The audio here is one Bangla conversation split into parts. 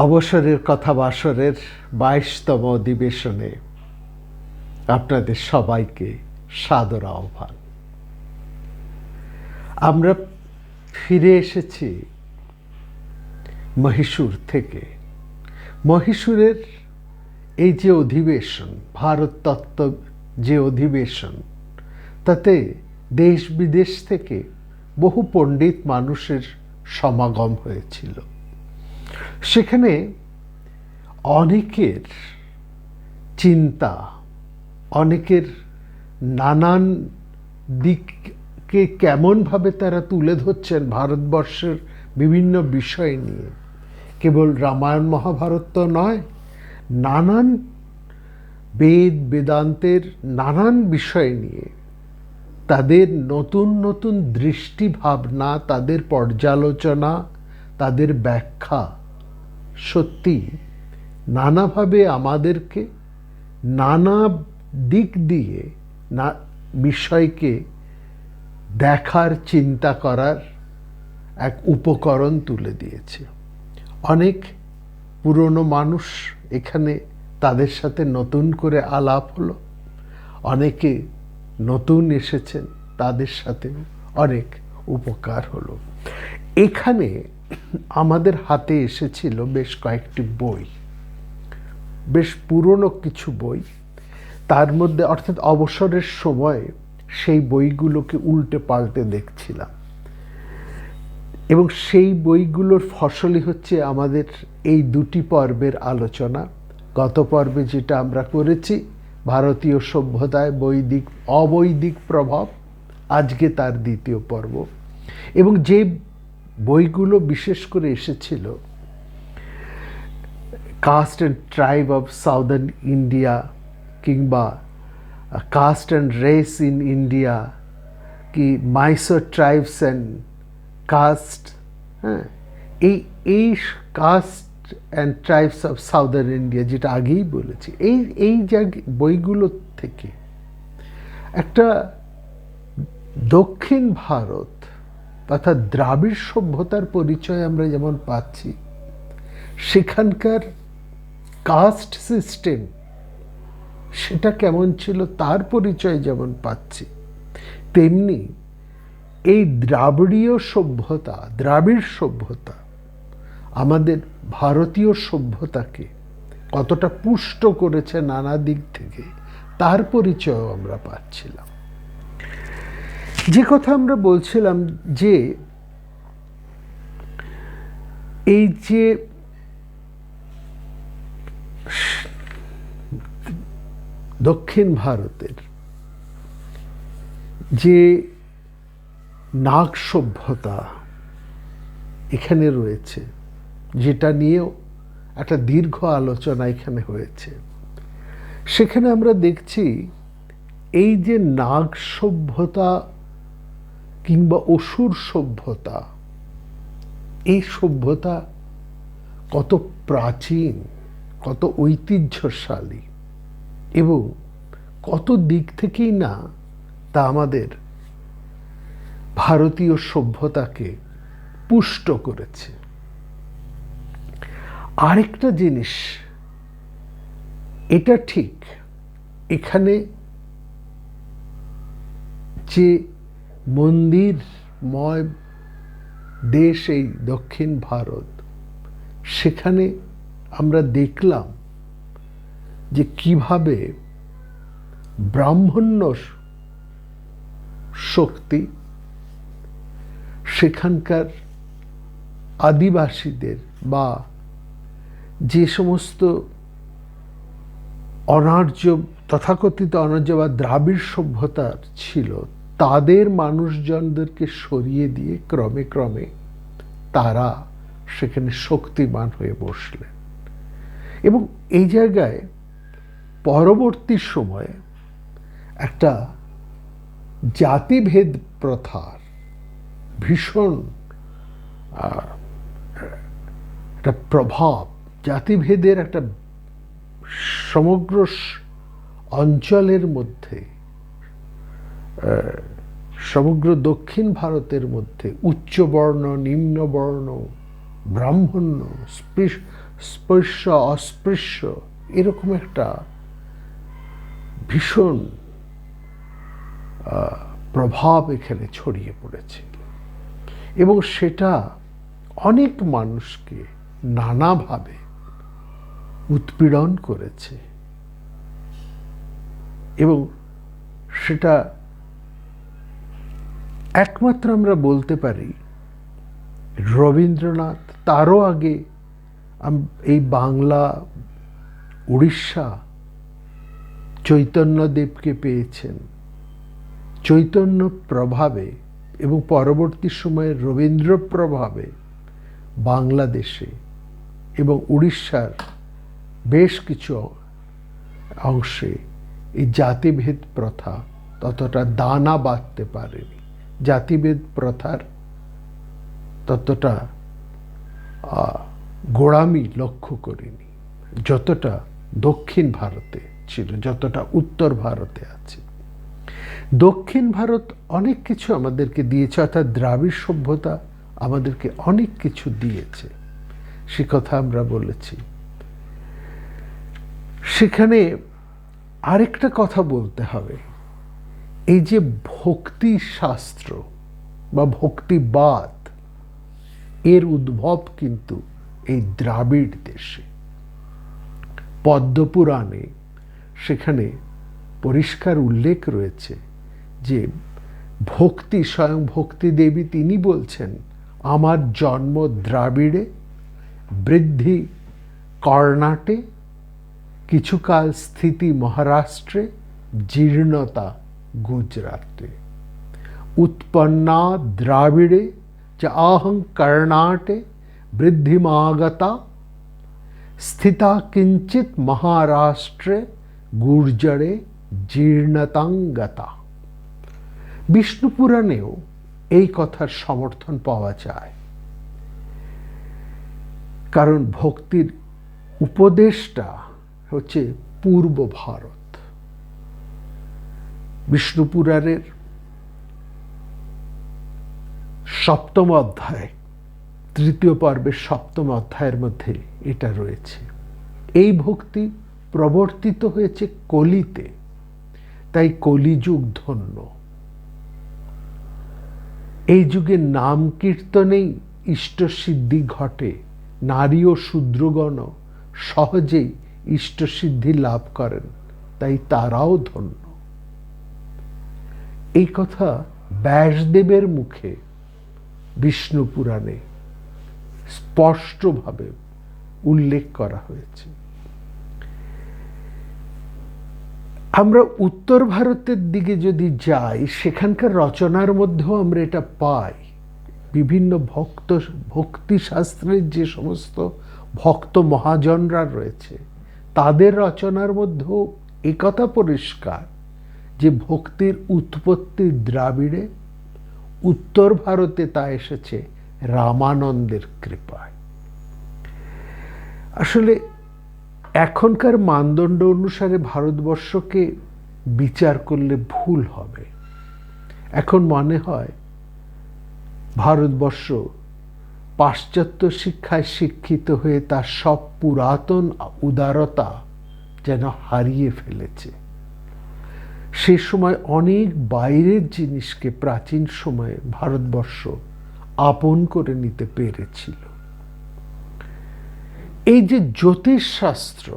অবসরের কথা বাসরের ২২তম অধিবেশনে আপনাদের সবাইকে সাদর আহ্বান। আমরা ফিরে এসেছি মহীশূর থেকে। মহীশূরের এই যে অধিবেশন, ভারত তত্ত্ব যে অধিবেশন, তাতে দেশ বিদেশ থেকে বহু পণ্ডিত মানুষের সমাগম হয়েছিল। সেখানে অনেকের চিন্তা, অনেকের নানান দিককে কেমনভাবে তারা তুলে ধরছেন ভারতবর্ষের বিভিন্ন বিষয় নিয়ে। কেবল রামায়ণ মহাভারত তো নয়, নানান বেদান্তের নানান বিষয় নিয়ে তাদের নতুন নতুন দৃষ্টি ভাবনা, তাদের পর্যালোচনা, তাদের ব্যাখ্যা সত্যি নানাভাবে আমাদেরকে নানা দিক দিয়ে বিষয়কে দেখার, চিন্তা করার এক উপকরণ তুলে দিয়েছে। অনেক পুরনো মানুষ এখানে, তাদের সাথে নতুন করে আলাপ হলো। অনেকে নতুন এসেছেন, তাদের সাথে অনেক উপকার হলো। এখানে আমাদের হাতে এসেছিল বেশ কয়েকটি বই, বেশ পুরনো কিছু বই। তার মধ্যে অর্থাৎ অবসরের সময় সেই বইগুলোকে উল্টে পাল্টে দেখছিলাম, এবং সেই বইগুলোর ফসলই হচ্ছে আমাদের এই দুটি পর্বের আলোচনা। গত পর্বে যেটা আমরা করেছি, ভারতীয় সভ্যতায় অবৈদিক প্রভাব, আজকে তার দ্বিতীয় পর্ব। এবং যে বইগুলো বিশেষ করে এসেছিল, caste and tribe of southern India, কিংবা caste and race in India, কি মাইসোর ট্রাইবস অ্যান্ড কাস্ট, হ্যাঁ, এই caste and tribes of southern India, যেটা আগেই বলেছি, এই বইগুলো থেকে একটা দক্ষিণ ভারত তথা দ্রাবিড় সভ্যতার পরিচয় আমরা যেমন পাচ্ছি, সেখানকার কাস্ট সিস্টেম সেটা কেমন ছিল তার পরিচয় যেমন পাচ্ছি, তেমনি এই দ্রাবিড় সভ্যতা আমাদের ভারতীয় সভ্যতাকে কতটা পুষ্ট করেছে নানা দিক থেকে, তার পরিচয়ও আমরা পাচ্ছিলাম। যে কথা আমরা বলছিলাম যে এই যে দক্ষিণ ভারতের যে নাগ সভ্যতা এখানে রয়েছে, যেটা নিয়েও একটা দীর্ঘ আলোচনা এখানে হয়েছে, সেখানে আমরা দেখছি এই যে নাগ সভ্যতা কিংবা অসুর সভ্যতা, এই সভ্যতা কত প্রাচীন, কত ঐতিহ্যশালী, এবং কত দিক থেকেই না তা আমাদের ভারতীয় সভ্যতাকে পুষ্ট করেছে। আরেকটা জিনিস, এটা ঠিক, এখানে যে মন্দিরময় দেশ এই দক্ষিণ ভারত, সেখানে আমরা দেখলাম যে কিভাবে ব্রাহ্মণ্য শক্তি সেখানকার আদিবাসীদের বা যে সমস্ত অনার্য, তথাকথিত অনার্য বা দ্রাবিড় সভ্যতার ছিল, তাদের মানুষজনদেরকে সরিয়ে দিয়ে ক্রমে ক্রমে তারা সেখানে শক্তিমান হয়ে বসলেন। এবং এই জায়গায় পরবর্তী সময়ে একটা জাতিভেদ প্রথার ভীষণ একটা প্রভাব, জাতিভেদের একটা সমগ্র অঞ্চলের মধ্যে, সমগ্র দক্ষিণ ভারতের মধ্যে উচ্চবর্ণ, নিম্নবর্ণ, ব্রাহ্মণ্য, স্পর্শ অস্পৃশ্য এরকম একটা ভীষণ প্রভাব এখানে ছড়িয়ে পড়েছে এবং সেটা অনেক মানুষকে নানাভাবে উৎপীড়ন করেছে এবং সেটা একমাত্র আমরা বলতে পারি রবীন্দ্রনাথ, তারও আগে এই বাংলা, উড়িষ্যা চৈতন্যদেবকে পেয়েছেন। চৈতন্য প্রভাবে এবং পরবর্তী সময়ে রবীন্দ্র প্রভাবে বাংলাদেশে এবং উড়িষ্যার বেশ কিছু অংশে এই জাতিভেদ প্রথা ততটা দানা বাঁধতে পারেনি, জাতিভেদ প্রথার ততটা গোড়ামি লক্ষ্য করিনি যতটা দক্ষিণ ভারতে ছিল, যতটা উত্তর ভারতে আছে। দক্ষিণ ভারত অনেক কিছু আমাদেরকে দিয়েছে, অর্থাৎ দ্রাবিড় সভ্যতা আমাদেরকে অনেক কিছু দিয়েছে, সে কথা আমরা বলেছি। সেখানে আরেকটা কথা বলতে হবে, এই যে ভক্তি শাস্ত্র বা ভক্তিবাদ, এর উদ্ভব কিন্তু এই দ্রাবিড় দেশে। পদ্মপুরাণে সেখানে পরিষ্কার উল্লেখ রয়েছে যে ভক্তি, স্বয়ং ভক্তি দেবী তিনি বলছেন, আমার জন্ম দ্রাবিড়ে, বৃদ্ধি কর্ণাটে, কিছুকাল স্থিতি মহারাষ্ট্রে, জীর্ণতা গুজরাটে। উৎপন্না দ্রাবিড়ে চ আহং কর্ণাটে বৃদ্ধিমাগতা, স্থিতা কিঞ্চিত মহারাষ্ট্রে গুর্জরে জীর্ণতাঙ্গতা। বিষ্ণু পুরাণেও এই কথার সমর্থন পাওয়া যায়, কারণ ভক্তির উপদেশটা হচ্ছে পূর্ব ভারত। বিষ্ণু পুরাণের 7ম অধ্যায়, 3য় পর্বের 7ম অধ্যায়ের মধ্যে এটা রয়েছে। এই ভক্তি প্রবর্তিত হয়েছে কলিতে, তাই কলিযুগ ধন্য। এই যুগে নাম কীর্তনেই ইষ্টসিদ্ধি ঘটে, নারী ও শূদ্রগণ সহজেই ইষ্টসিদ্ধি লাভ করেন, তাই তারাও ধন্য। এই কথা ব্যাসদেবের মুখে বিষ্ণু পুরাণে স্পষ্টভাবে উল্লেখ করা হয়েছে। আমরা উত্তর ভারতের দিকে যদি যাই, সেখানকার রচনার মধ্যেও আমরা এটা পাই। বিভিন্ন ভক্তি শাস্ত্রের যে সমস্ত ভক্ত মহাজনরা রয়েছে, তাদের রচনার মধ্যেও একথা পরিষ্কার যে ভক্তির উৎপত্তি দ্রাবিড়ে, উত্তর ভারতে তা এসেছে রামানন্দের কৃপায়। আসলে এখনকার মানদণ্ড অনুসারে ভারতবর্ষকে বিচার করলে ভুল হবে। এখন মনে হয় ভারতবর্ষ পাশ্চাত্য শিক্ষায় শিক্ষিত হয়ে তার সব পুরাতন উদারতা যেন হারিয়ে ফেলেছে। সে সময় অনেক বাইরের জিনিসকে প্রাচীন সময়ে ভারতবর্ষ আপন করে নিতে পেরেছিল। এই যে জ্যোতিষশাস্ত্র,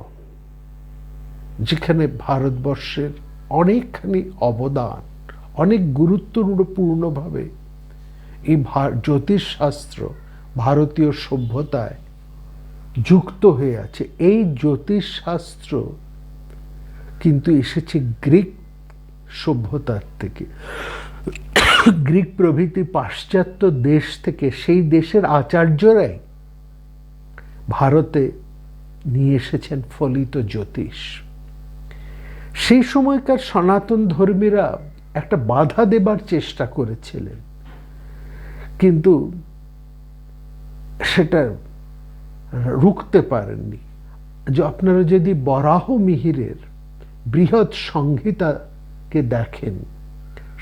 যেখানে ভারতবর্ষের অনেকখানি অবদান, অনেক গুরুত্বপূর্ণভাবে এই জ্যোতিষশাস্ত্র ভারতীয় সভ্যতায় যুক্ত হয়ে আছে। এই জ্যোতিষশাস্ত্র কিন্তু এসেছে গ্রিক সভ্যতার থেকে, গ্রিক প্রভৃতি পাশ্চাত্য দেশ থেকে। সেই দেশের আচার্যরাই ভারতে নিয়ে এসেছেন ফলিত জ্যোতিষ। সেই সময়কার সনাতন ধর্মীরা একটা বাধা দেবার চেষ্টা করেছিলেন, কিন্তু সেটা রুখতে পারেননি। যে আপনারা যদি বরাহ মিহিরের বৃহৎ সংহিতাকে দেখেন,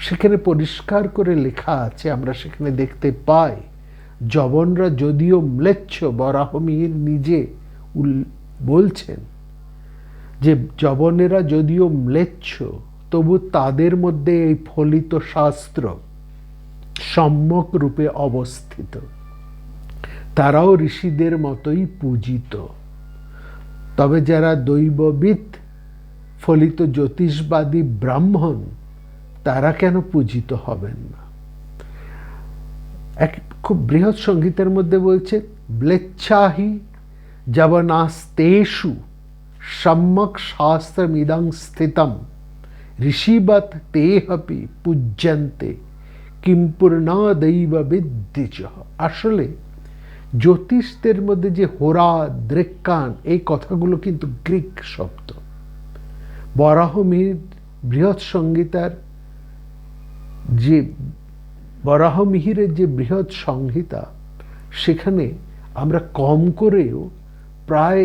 সেখানে পরিষ্কার করে লেখা আছে, আমরা সেখানে দেখতে পাই যবনরা যদিও ম্লেচ্ছ, বরাহ মিহির নিজে বলছেন যে যবনেরা যদিও ম্লেচ্ছ, তবু তাদের মধ্যে এই ফলিত শাস্ত্র সম্যক রূপে অবস্থিত। তারাও ঋষিদের মতোই পূজিত। তবে যারা দৈববিদ, ফলিত জ্যোতিষবাদী ব্রাহ্মণ, তারা কেন পূজিত হবেন না? এক খুব বৃহৎ সংগীতের মধ্যে বলছে, ব্লেচ্ছাহি যবনাস্তেষু সম্যক শাস্ত্রমিদং স্থিতম ঋষিবৎ তেহপি পূজ্যন্তে কিম্পূর্ণা দৈববিদ্যিচ। আসলে জ্যোতিষদের মধ্যে যে হোরা, দৃক্কান, এই কথাগুলো কিন্তু গ্রিক শব্দ। বরাহমিহির বৃহৎ সংহিতার যে বরাহমিহিরের যে বৃহৎ সংহিতা, সেখানে আমরা কম করেও প্রায়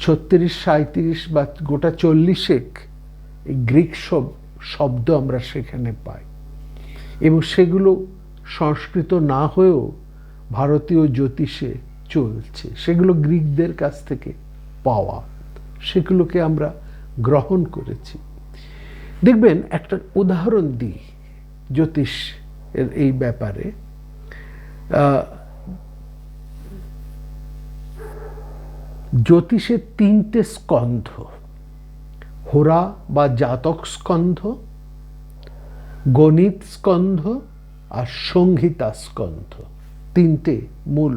36-37 বা গোটা 40 এই গ্রিক শব্দ আমরা সেখানে পাই, এবং সেগুলো সংস্কৃত না হয়েও ভারতীয় জ্যোতিষে চলছে। সেগুলো গ্রিকদের কাছ থেকে পাওয়া, সেগুলোকে আমরা গ্রহণ করেছি। দেখবেন, একটা উদাহরণ দিই জ্যোতিষ এর এই ব্যাপারে। জ্যোতিষের 3টে স্কন্ধ, হোরা বা জাতক স্কন্ধ, গণিত স্কন্ধ আর সংহিতা স্কন্ধ, 3টে মূল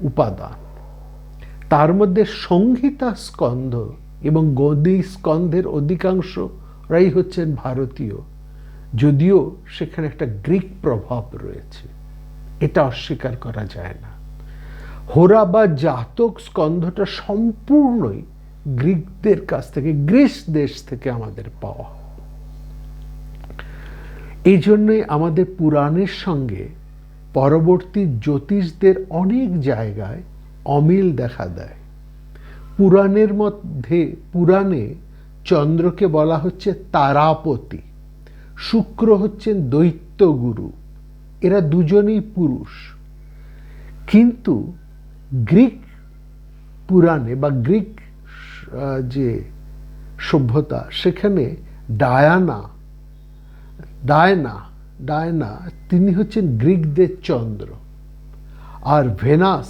উপাদান। তার মধ্যে সংহিতা স্কন্ধ এবং গণিত স্কন্ধের অধিকাংশরাই হচ্ছেন ভারতীয়, যদিও সেখানে একটা গ্রিক প্রভাব রয়েছে, এটা অস্বীকার করা যায় না। হোরা বা জাতক স্কন্ধটা সম্পূর্ণই গ্রিকদের কাছ থেকে, গ্রিস দেশ থেকে আমাদের পাওয়া। এই জন্যই আমাদের পুরাণের সঙ্গে পরবর্তী জ্যোতিষদের অনেক জায়গায় অমিল দেখা দেয়। পুরাণে চন্দ্রকে বলা হচ্ছে তারাপতি, শুক্র হচ্ছেন দৈত্যগুরু, এরা দুজনেই পুরুষ। কিন্তু গ্রিক পুরাণে বা গ্রিক যে সভ্যতা, সেখানে ডায়না তিনি হচ্ছেন গ্রিকদের চন্দ্র, আর ভেনাস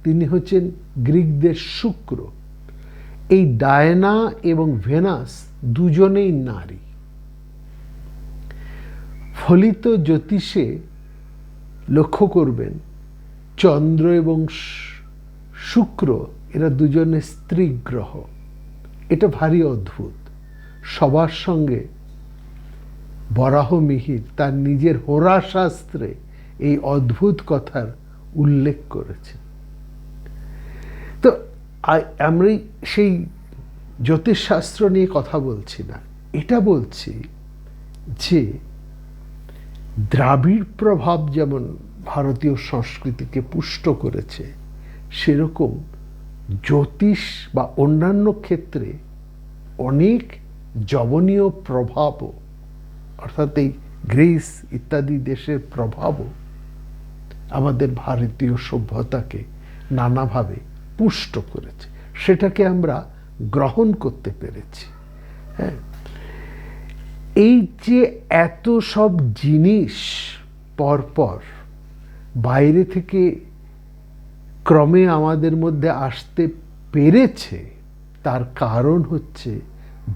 তিনি হচ্ছেন গ্রিকদের শুক্র। এই ডায়না এবং ভেনাস দুজনেই নারী। ফলিত জ্যোতিষে লক্ষ্য করবেন, চন্দ্র এবং শুক্র এরা দুজনে স্ত্রী গ্রহ। এটা ভারী অদ্ভুত। সবার সঙ্গে বরাহমিহির তার নিজের হোরা শাস্ত্রে এই অদ্ভুত কথার উল্লেখ করেছে। তো আমরা সেই জ্যোতিষশাস্ত্র নিয়ে কথা বলছি না, এটা বলছি যে দ্রাবিড় প্রভাব যেমন ভারতীয় সংস্কৃতিকে পুষ্ট করেছে, সেরকম জ্যোতিষ বা অন্যান্য ক্ষেত্রে অনেক যবনীয় প্রভাবও, অর্থাৎ এই গ্রিস ইত্যাদি দেশের প্রভাবও আমাদের ভারতীয় সভ্যতাকে নানাভাবে পুষ্ট করেছে। সেটাকে আমরা গ্রহণ করতে পেরেছি। হ্যাঁ, এই যে এত সব জিনিস পরপর বাইরে থেকে ক্রমে আমাদের মধ্যে আসতে পেরেছে, তার কারণ হচ্ছে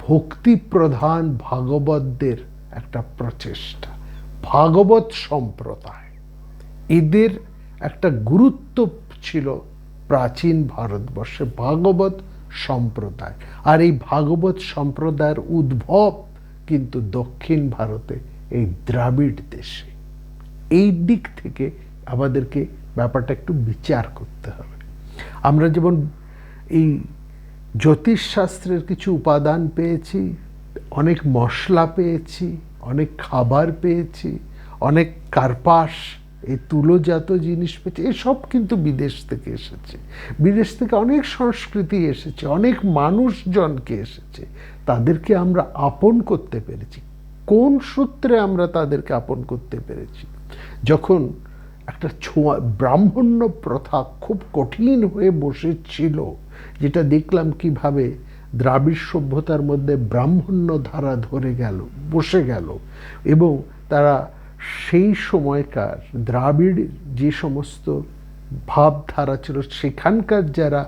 ভক্তি প্রধান ভাগবতদের একটা প্রচেষ্টা। ভাগবত সম্প্রদায়, এদের একটা গুরুত্ব ছিল প্রাচীন ভারতবর্ষে, ভাগবত সম্প্রদায়। আর এই ভাগবত সম্প্রদায়ের উদ্ভব কিন্তু দক্ষিণ ভারতে, এই দ্রাবিড় দেশে। এই দিক থেকে আমাদেরকে ব্যাপারটা একটু বিচার করতে হবে। আমরা যেমন এই জ্যোতিষশাস্ত্রের কিছু উপাদান পেয়েছি, অনেক মশলা পেয়েছি, অনেক খাবার পেয়েছি, অনেক কার্পাস, এই তুলোজাত জিনিস পেয়েছি, এসব কিন্তু বিদেশ থেকে এসেছে। বিদেশ থেকে অনেক সংস্কৃতি এসেছে, অনেক মানুষজনকে এসেছে, তাদেরকে আমরা আপন করতে পেরেছি। কোন সূত্রে আমরা তাদেরকে আপন করতে পেরেছি? যখন একটা ছোঁয়া, ব্রাহ্মণ্য প্রথা খুব কঠিন হয়ে বসেছিল, যেটা দেখলাম কিভাবে দ্রাবিড় সভ্যতার মধ্যে ব্রাহ্মণ্য ধারা ধরে গেল, বসে গেল। এবং তারা সেই সময়কার দ্রাবিড় যে সমস্ত ভাবধারা ছিল, সেখানকার যারা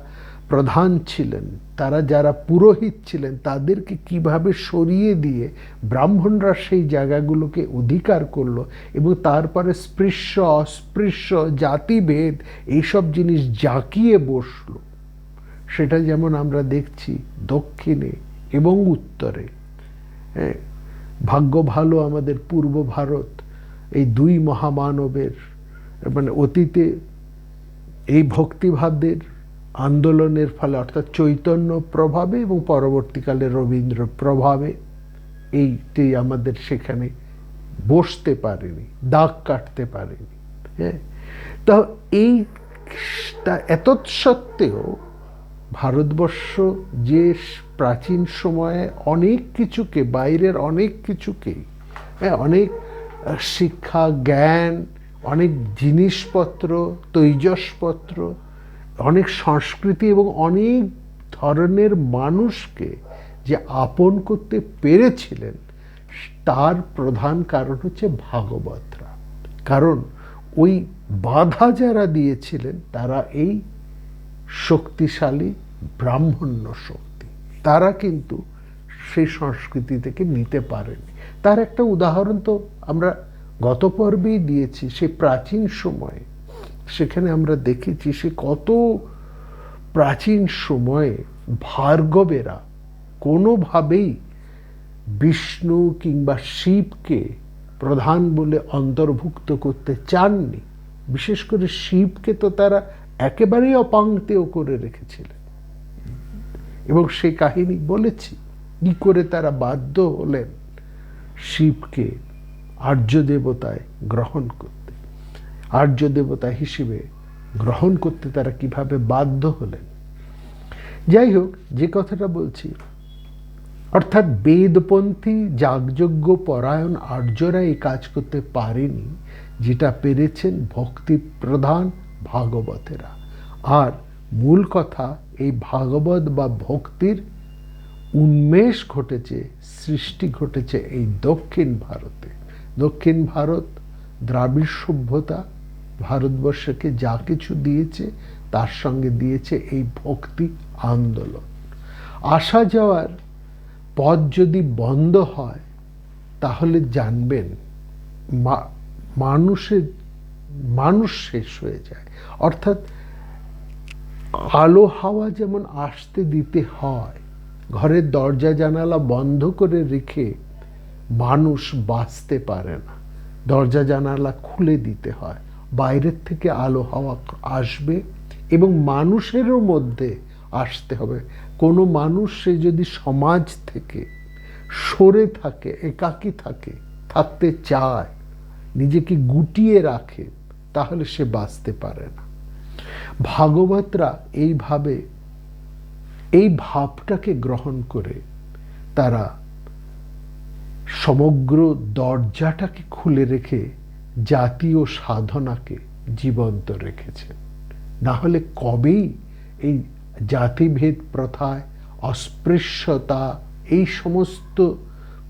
প্রধান ছিলেন, তারা যারা পুরোহিত ছিলেন, তাদেরকে কিভাবে সরিয়ে দিয়ে ব্রাহ্মণরা সেই জায়গাগুলোকে অধিকার করলো, এবং তারপরে স্পৃশ্য অস্পৃশ্য জাতিভেদ এইসব জিনিস জাঁকিয়ে বসলো। সেটা যেমন আমরা দেখছি দক্ষিণে এবং উত্তরে। হ্যাঁ, ভাগ্য ভালো আমাদের পূর্ব ভারত এই দুই মহামানবের, মানে অতীতে এই ভক্তিভাবদের আন্দোলনের ফলে, অর্থাৎ চৈতন্য প্রভাবে এবং পরবর্তীকালে রবীন্দ্র প্রভাবে, এইটি আমাদের সেখানে বসতে পারেনি, দাগ কাটতে পারেনি। হ্যাঁ, তো এই এত সত্ত্বেও ভারতবর্ষ যে প্রাচীন সময়ে অনেক কিছুকে, বাইরের অনেক কিছুকেই, হ্যাঁ, অনেক শিক্ষা জ্ঞান, অনেক জিনিসপত্র, তৈজসপত্র, অনেক সংস্কৃতি এবং অনেক ধরনের মানুষকে যে আপন করতে পেরেছিলেন, তার প্রধান কারণ হচ্ছে ভাগবতরা। কারণ ওই বাধা যারা দিয়েছিলেন তারা এই শক্তিশালী ব্রাহ্মণ্য শক্তি, তারা কিন্তু সেই সংস্কৃতি থেকে নিতে পারেনি। তার একটা উদাহরণ তো আমরা গত পর্বেই দিয়েছি। সে প্রাচীন সময়ে সেখানে আমরা দেখেছি সে কত প্রাচীন সময়ে ভার্গবেরা কোনোভাবেই বিষ্ণু কিংবা শিবকে প্রধান বলে অন্তর্ভুক্ত করতে চাননি। বিশেষ করে শিবকে তো তারা একেবারেই অপাংক্তেয় করে রেখেছিলেন, এবং সেই কাহিনী বলেছি কি করে তারা বাধ্য হলেন শিবকে আর্য দেবতায় গ্রহণ করতে, আর্য দেবতা হিসেবে গ্রহণ করতে তারা কিভাবে বাধ্য হলেন। যাই হোক, যে কথাটা বলছি, অর্থাৎ বেদপন্থী যাগযজ্ঞ পরায়ণ আর্যরা এই কাজ করতে পারেনি, যেটা পেরেছেন ভক্তি প্রধান ভাগবতেরা। আর মূল কথা, এই ভাগবত বা ভক্তির উন্মেষ ঘটেছে, সৃষ্টি ঘটেছে এই দক্ষিণ ভারতে। দক্ষিণ ভারত দ্রাবিড় সভ্যতা ভারতবর্ষকে যা কিছু দিয়েছে, তার সঙ্গে দিয়েছে এই ভক্তি আন্দোলন। আসা যাওয়ার পথ যদি বন্ধ হয়, তাহলে জানবেন মানুষ শেষ হয়ে যায়। অর্থাৎ আলো হাওয়া যেমন আসতে দিতে হয়, ঘরের দরজা জানালা বন্ধ করে রেখে মানুষ বাঁচতে পারে না, দরজা জানালা খুলে দিতে হয়। বাইরের থেকে আলো হাওয়া আসবে এবং মানুষেরও মধ্যে আসতে হবে। কোনো মানুষ সে যদি সমাজ থেকে সরে থাকে, একাকী থাকে, থাকতে চায়, নিজেকে গুটিয়ে রাখে, তাহলে সে বাঁচতে পারে না। ভাগবতরা এইভাবে এই ভাবটাকে গ্রহণ করে তারা সমগ্র দরজাটাকে খুলে রেখে জাতীয় সাধনাকে জীবন্ত রেখেছে। না হলে কবেই এই জাতিভেদ প্রথায়, অস্পৃশ্যতা, এই সমস্ত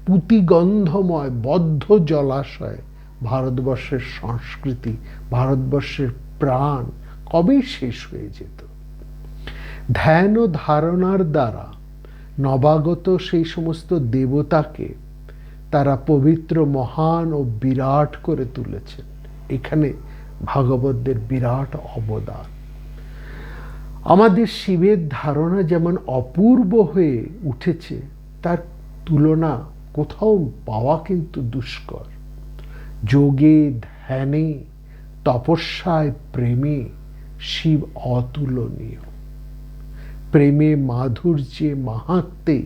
পুতিগন্ধময় বদ্ধ জলাশয় ভারতবর্ষের সংস্কৃতি, ভারতবর্ষের প্রাণ কবেই শেষ হয়ে যেত। ধ্যান ও ধারণার দ্বারা নবাগত সেই সমস্ত দেবতাকে তারা পবিত্র, মহান ও বিরাট করে তুলেছেন। এখানে ভাগবতদের বিরাট অবদান। আমাদের শিবের ধারণা যেমন অপূর্ব হয়ে উঠেছে, তার তুলনা কোথাও পাওয়া কিন্তু দুষ্কর। যোগে, ধ্যানে, তপস্যায়, প্রেমে শিব অতুলনীয়। প্রেমে, মাধুর্যে, মাহাত্ম্যে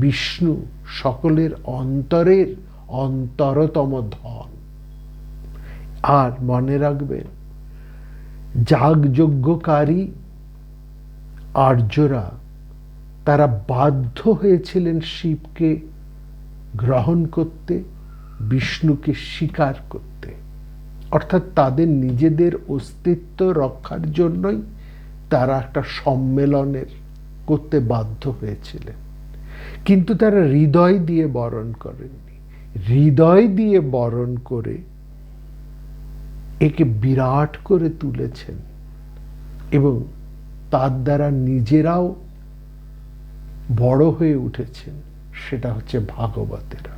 বিষ্ণু সকলের অন্তরের অন্তরতম ধন। আর মনে রাখবেন, যাগযজ্ঞকারী আর্যরা তারা বাধ্য হয়েছিলেন শিবকে গ্রহণ করতে, বিষ্ণুকে স্বীকার করতে। অর্থাৎ তাদের নিজেদের অস্তিত্ব রক্ষার জন্যই তারা একটা সম্মেলনের করতে বাধ্য হয়েছিলেন, কিন্তু তারা হৃদয় দিয়ে বরণ করেননি। হৃদয় দিয়ে বরণ করে একে বিরাট করে তুলেছেন এবং তার দ্বারা নিজেরাও বড় হয়ে উঠেছেন। সেটা হচ্ছে ভাগবতেরা।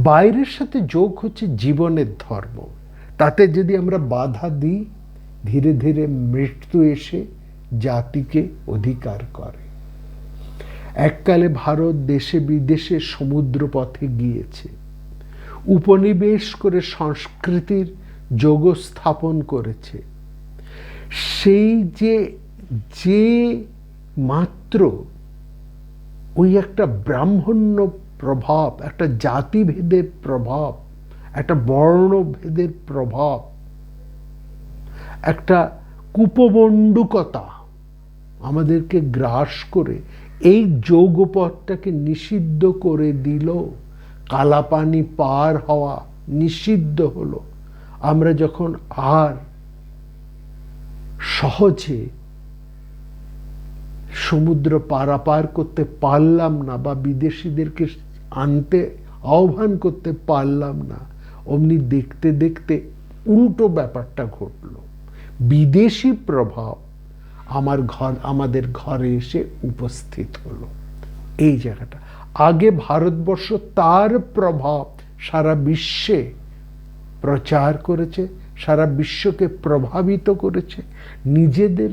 বাইরের সাথে যোগ হচ্ছে জীবনের ধর্ম। তাতে যদি আমরা বাধা দিই, ধীরে ধীরে মৃত্যু এসে জাতিকে অধিকার করে। এককালে ভারত দেশে বিদেশে সমুদ্র পথে গিয়েছে, উপনিবেশ করে সংস্কৃতির যোগ স্থাপন করেছে। সেই যে মাত্র ওই একটা ব্রাহ্মণ্য প্রভাব, একটা জাতিভেদের প্রভাব, একটা বর্ণভেদের প্রভাব, একটা কুপমণ্ডুকতা আমাদেরকে গ্রাস করে এই যোগপথটাকে নিষিদ্ধ করে দিল। কালাপানি পার হওয়া নিষিদ্ধ হলো। আমরা যখন আর সহজে সমুদ্র পারাপার করতে পারলাম না বা বিদেশিদেরকে আনতে আহ্বান করতে পারলাম না, অমনি দেখতে দেখতে উল্টো ব্যাপারটা ঘটল। বিদেশি প্রভাব আমাদের ঘরে এসে উপস্থিত হলো। এই জায়গাটা আগে ভারতবর্ষ তার প্রভাব সারা বিশ্বে প্রচার করেছে, সারা বিশ্বকে প্রভাবিত করেছে। নিজেদের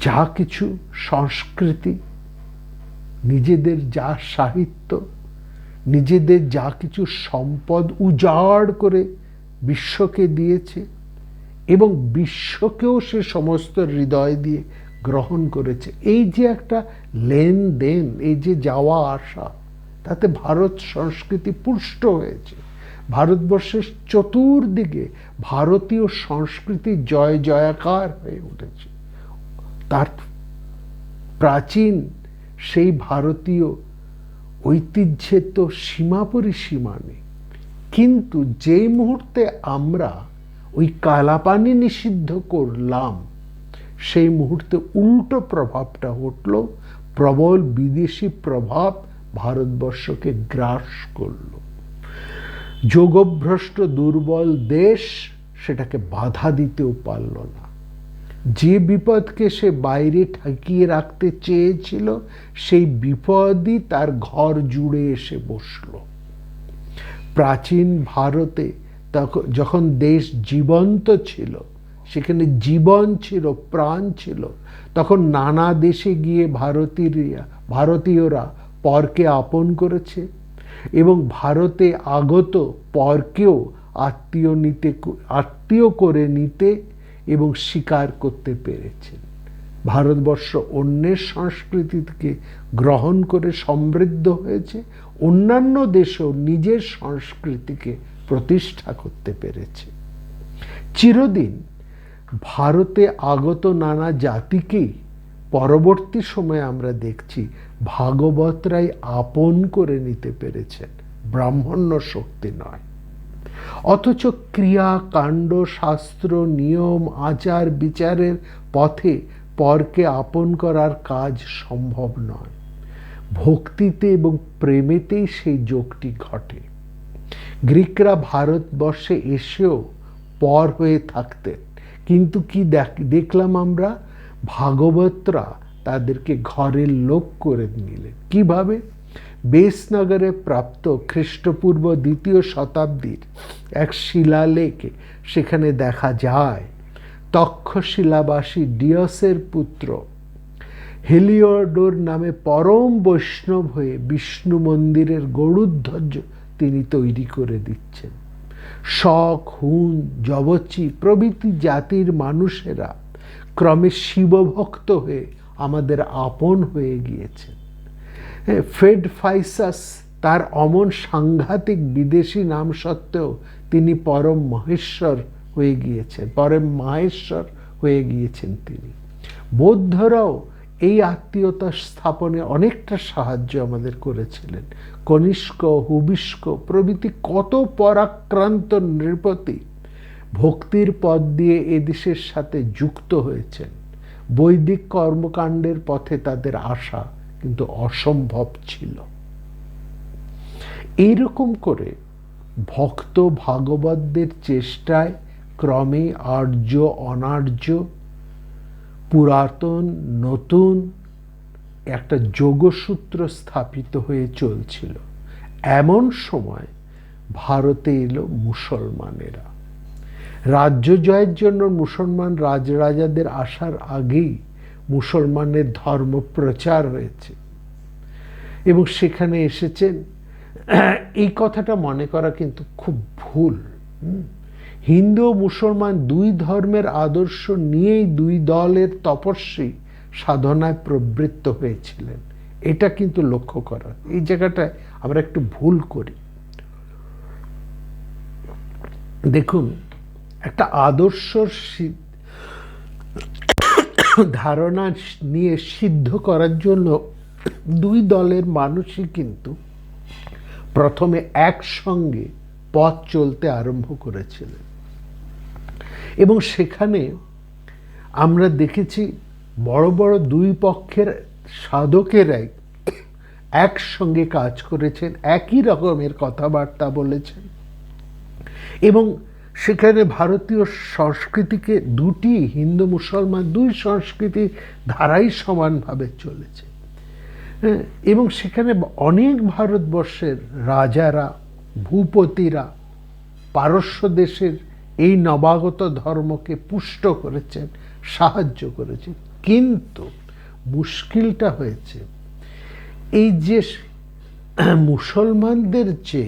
যা কিছু সংস্কৃতি, নিজেদের যা সাহিত্য, নিজেদের যা কিছু সম্পদ উজাড় করে বিশ্বকে দিয়েছে এবং বিশ্বকেও সে সমস্ত হৃদয় দিয়ে গ্রহণ করেছে। এই যে একটা লেনদেন, এই যে যাওয়া আসা, তাতে ভারত সংস্কৃতি পুষ্ট হয়েছে। ভারতবর্ষের চতুর্দিকে ভারতীয় সংস্কৃতি জয় জয়াকার হয়ে উঠেছে। তার প্রাচীন সেই ভারতীয় ঐতিহ্যের তো সীমা পরিসীমা নেই। কিন্তু যেই মুহূর্তে আমরা ওই কালাপানি নিষিদ্ধ করলাম, সেই মুহূর্তে উল্টো প্রভাবটা ঘটল। প্রবল বিদেশি প্রভাব ভারতবর্ষকে গ্রাস করল। যোগভ্রষ্ট দুর্বল দেশ সেটাকে বাধা দিতেও পারল না। যে বিপদকে সে বাইরে ঠেকিয়ে রাখতে চেয়েছিল, সেই বিপদই তার ঘর জুড়ে এসে বসল। প্রাচীন ভারতে যখন দেশ জীবন্ত ছিল, সেখানে জীবন ছিল, প্রাণ ছিল, তখন নানা দেশে গিয়ে ভারতীয়রা পরকে আপন করেছে এবং ভারতে আগত পরকেও আত্মীয় করে নিতে এবং স্বীকার করতে পেরেছেন। ভারতবর্ষ অন্যের সংস্কৃতিকে গ্রহণ করে সমৃদ্ধ হয়েছে, অন্যান্য দেশেও নিজের সংস্কৃতিকে প্রতিষ্ঠা করতে পেরেছে। চিরদিন ভারতে আগত নানা জাতিকেই পরবর্তী সময়ে আমরা দেখছি ভাগবতরাই আপন করে নিতে পেরেছেন, ব্রাহ্মণ্য শক্তি নয়। অথচ ক্রিয়া কাণ্ড শাস্ত্র নিয়ম আচার বিচারের পথে পরকে আপন করার কাজ সম্ভব নয়। ভক্তিতে এবং প্রেমেতেই সেই যোগটি ঘটে। গ্রিকরা ভারতবর্ষে এসেও পর হয়ে থাকতেন, কিন্তু কি দেখলাম আমরা? ভাগবতরা তাদেরকে ঘরের লোক করে নিলেন। কিভাবে? বেসনগরে প্রাপ্ত খ্রিস্টপূর্ব 2য় শতাব্দীর এক শিলালেখে সেখানে দেখা যায় তক্ষশিলাবাসী ডিয়সের পুত্র হেলিওডোর নামে পরম বৈষ্ণব হয়ে বিষ্ণু মন্দিরের গরুধ্বজ তিনি তৈরি করে দিচ্ছেন। শক, হুন, যবচি প্রভৃতি জাতির মানুষেরা ক্রমে শিবভক্ত হয়ে আমাদের আপন হয়ে গিয়েছেন। ফেড ফাইসাস তার অমন সাংঘাতিক বিদেশি নাম সত্ত্বেও তিনি পরম মহেশ্বর হয়ে গিয়েছেন, পরম মাহেশ্বর হয়ে গিয়েছেন তিনি। বৌদ্ধরাও এই আত্মীয়তা স্থাপনে অনেকটা সাহায্য আমাদের করেছিলেন। কনিষ্ক, হুবিষ্ক প্রভৃতি কত পরাক্রান্ত নৃপতি ভক্তির পথ দিয়ে এদেশের সাথে যুক্ত হয়েছেন। বৈদিক কর্মকাণ্ডের পথে তাদের আসা কিন্তু অসম্ভব ছিল। এইরকম করে ভক্ত ভাগবতদের চেষ্টায় ক্রমে আর্য অনার্য, পুরাতন নতুন একটা যোগসূত্র স্থাপিত হয়ে চলছিল। এমন সময় ভারতে এলো মুসলমানেরা। রাজ্য জয়ের জন্য মুসলমান রাজরাজাদের আসার আগেই মুসলমানের ধর্ম প্রচার হয়েছে এবং সেখানে এসেছেন। এই কথাটা মনে করা কিন্তু খুব ভুল। হিন্দু ও মুসলমান দুই ধর্মের আদর্শ নিয়েই দুই দলের তপস্বী সাধনায় প্রবৃত্ত হয়েছিলেন, এটা কিন্তু লক্ষ্য করা। এই জায়গাটায় আমরা একটু ভুল করি। দেখুন, একটা আদর্শ ধারণা নিয়ে সিদ্ধ করার জন্য দুই দলের মানুষই কিন্তু প্রথমে একসঙ্গে পথ চলতে আরম্ভ করেছিলেন এবং সেখানে আমরা দেখেছি বড় বড় দুই পক্ষের সাধকেরাই একসঙ্গে কাজ করেছেন, একই রকমের কথাবার্তা বলেছেন এবং সেখানে ভারতীয় সংস্কৃতিকে দুটি হিন্দু মুসলমান দুই সংস্কৃতি ধারাই সমানভাবে চলেছে এবং সেখানে অনেক ভারতবর্ষের রাজারা, ভূপতিরা পারস্য দেশের এই নবাগত ধর্মকে পুষ্ট করেছেন, সাহায্য করেছেন। কিন্তু মুশকিলটা হয়েছে এই যে মুসলমানদের যে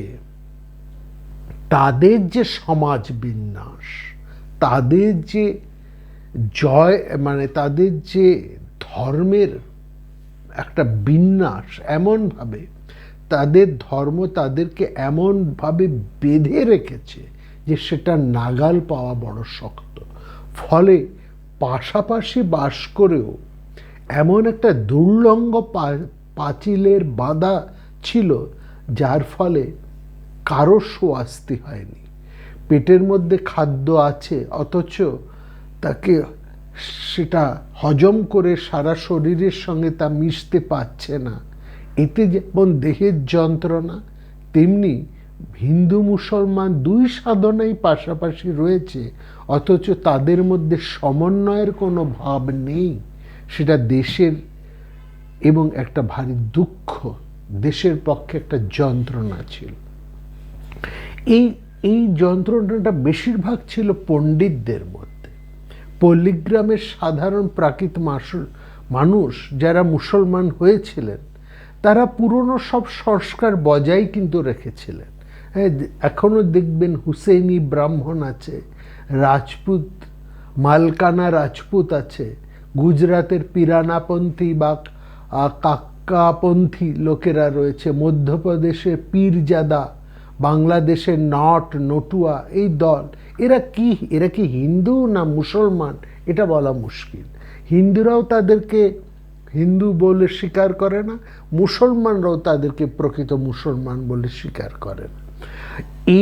তাদের যে সমাজ বিন্যাস, তাদের যে জয়, মানে তাদের যে ধর্মের একটা বিন্যাস, এমনভাবে তাদের ধর্ম তাদেরকে এমনভাবে বেঁধে রেখেছে যে সেটা নাগাল পাওয়া বড় শক্ত। ফলে পাশাপাশি বাস করেও এমন একটা দুর্লঙ্গ পাঁচিলের বাধা ছিল যার ফলে কারো সোয়াস্তি হয়নি। পেটের মধ্যে খাদ্য আছে অথচ তাকে সেটা হজম করে সারা শরীরের সঙ্গে তা মিশতে পারছে না। এতে যেমন দেহের যন্ত্রণা, তেমনি হিন্দু মুসলমান দুই সাধনাই পাশাপাশি রয়েছে অথচ তাদের মধ্যে সমন্বয়ের কোনো ভাব নেই। সেটা দেশের এবং একটা ভারী দুঃখ, দেশের পক্ষে একটা যন্ত্রণা ছিল। এই যন্ত্রণাটা বেশিরভাগ ছিল পণ্ডিতদের মধ্যে। পল্লীগ্রামের সাধারণ প্রাকৃত মানুষ যারা মুসলমান হয়েছিলেন তারা পুরনো সব সংস্কার বজায় কিন্তু রেখেছিলেন। এখনো দেখবেন হুসেইনি ব্রাহ্মণ আছে, রাজপুত মালকানা রাজপুত আছে, গুজরাটের পিরানাপন্থী বা কাক্কাপন্থী লোকেরা রয়েছে, মধ্যপ্রদেশের পীরজাদা, বাংলাদেশের নট নটুয়া, এই দল এরা কি হিন্দু না মুসলমান এটা বলা মুশকিল। হিন্দুরাও তাদেরকে হিন্দু বলে স্বীকার করে না, মুসলমানরাও তাদেরকে প্রকৃত মুসলমান বলে স্বীকার করে না।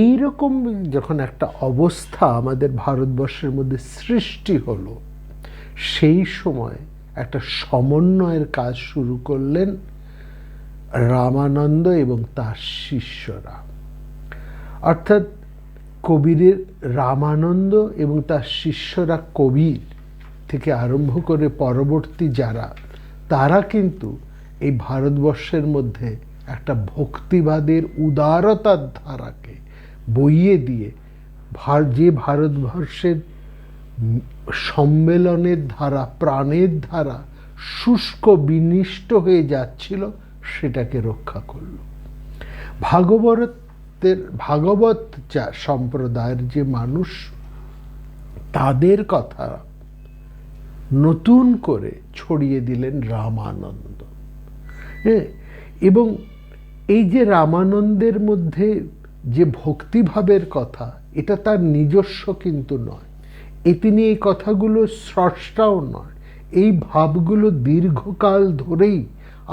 এইরকম যখন একটা অবস্থা আমাদের ভারতবর্ষের মধ্যে সৃষ্টি হলো, সেই সময় একটা সমন্বয়ের কাজ শুরু করলেন রামানন্দ এবং তার শিষ্যরা। অর্থাৎ কবিরের রামানন্দ এবং তার শিষ্যরা, কবির থেকে আরম্ভ করে পরবর্তী যারা, তারা কিন্তু এই ভারতবর্ষের মধ্যে একটা ভক্তিবাদের উদারতার ধারাকে বইয়ে দিয়ে যে ভারতবর্ষের সম্মেলনের ধারা, প্রাণের ধারা শুষ্ক বিনিষ্ট হয়ে যাচ্ছিল সেটাকে রক্ষা করল। ভাগবত সম্প্রদায়ের যে মানুষ, তাদের কথা নতুন করে ছড়িয়ে দিলেন রামানন্দ। এবং এই যে রামানন্দের মধ্যে যে ভক্তিভাবের কথা, এটা তার নিজস্ব কিন্তু নয়। তিনি এই কথাগুলো স্রষ্টাও নয়, এই ভাবগুলো দীর্ঘকাল ধরেই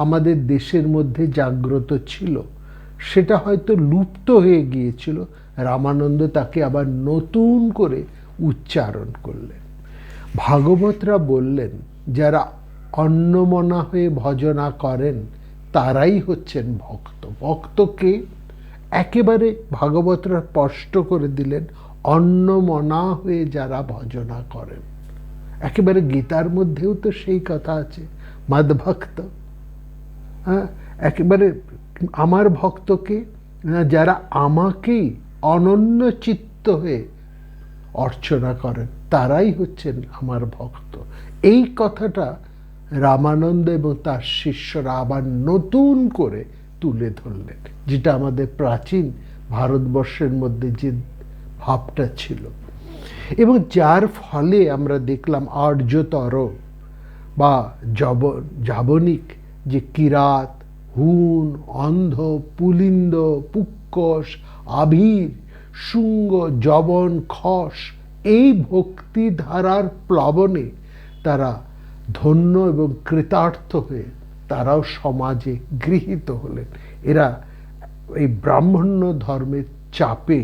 আমাদের দেশের মধ্যে জাগ্রত ছিল। সেটা হয়তো লুপ্ত হয়ে গিয়েছিল, রামানন্দ তাকে আবার নতুন করে উচ্চারণ করলেন। ভাগবতরা বললেন, যারা অন্নমনা হয়ে ভজনা করেন তারাই হচ্ছেন ভক্ত। ভক্তকে একেবারে ভাগবতরা স্পষ্ট করে দিলেন, অন্নমনা হয়ে যারা ভজনা করেন। একেবারে গীতার মধ্যেও তো সেই কথা আছে, মদ্ভক্ত। হ্যাঁ, একেবারে আমার ভক্তকে, যারা আমাকেই অনন্য চিত্ত হয়ে অর্চনা করেন তারাই হচ্ছেন আমার ভক্ত। এই কথাটা রামানন্দ এবং তার শিষ্যরা আবার নতুন করে তুলে ধরলেন, যেটা আমাদের প্রাচীন ভারতবর্ষের মধ্যে যে ভাবটা ছিল, এবং যার ফলে আমরা দেখলাম আর্যতর বা জাবনিক যে কিরাত, হুন, অন্ধ, পুলিন্দ, পুক্কস, আভীর, শুঙ্গ, যবন, খস, এই ভক্তি ধারার প্লাবনে তারা ধন্য এবং কৃতার্থ হয়ে তারাও সমাজে গৃহীত হলেন। এরা এই ব্রাহ্মণ্য ধর্মের চাপে,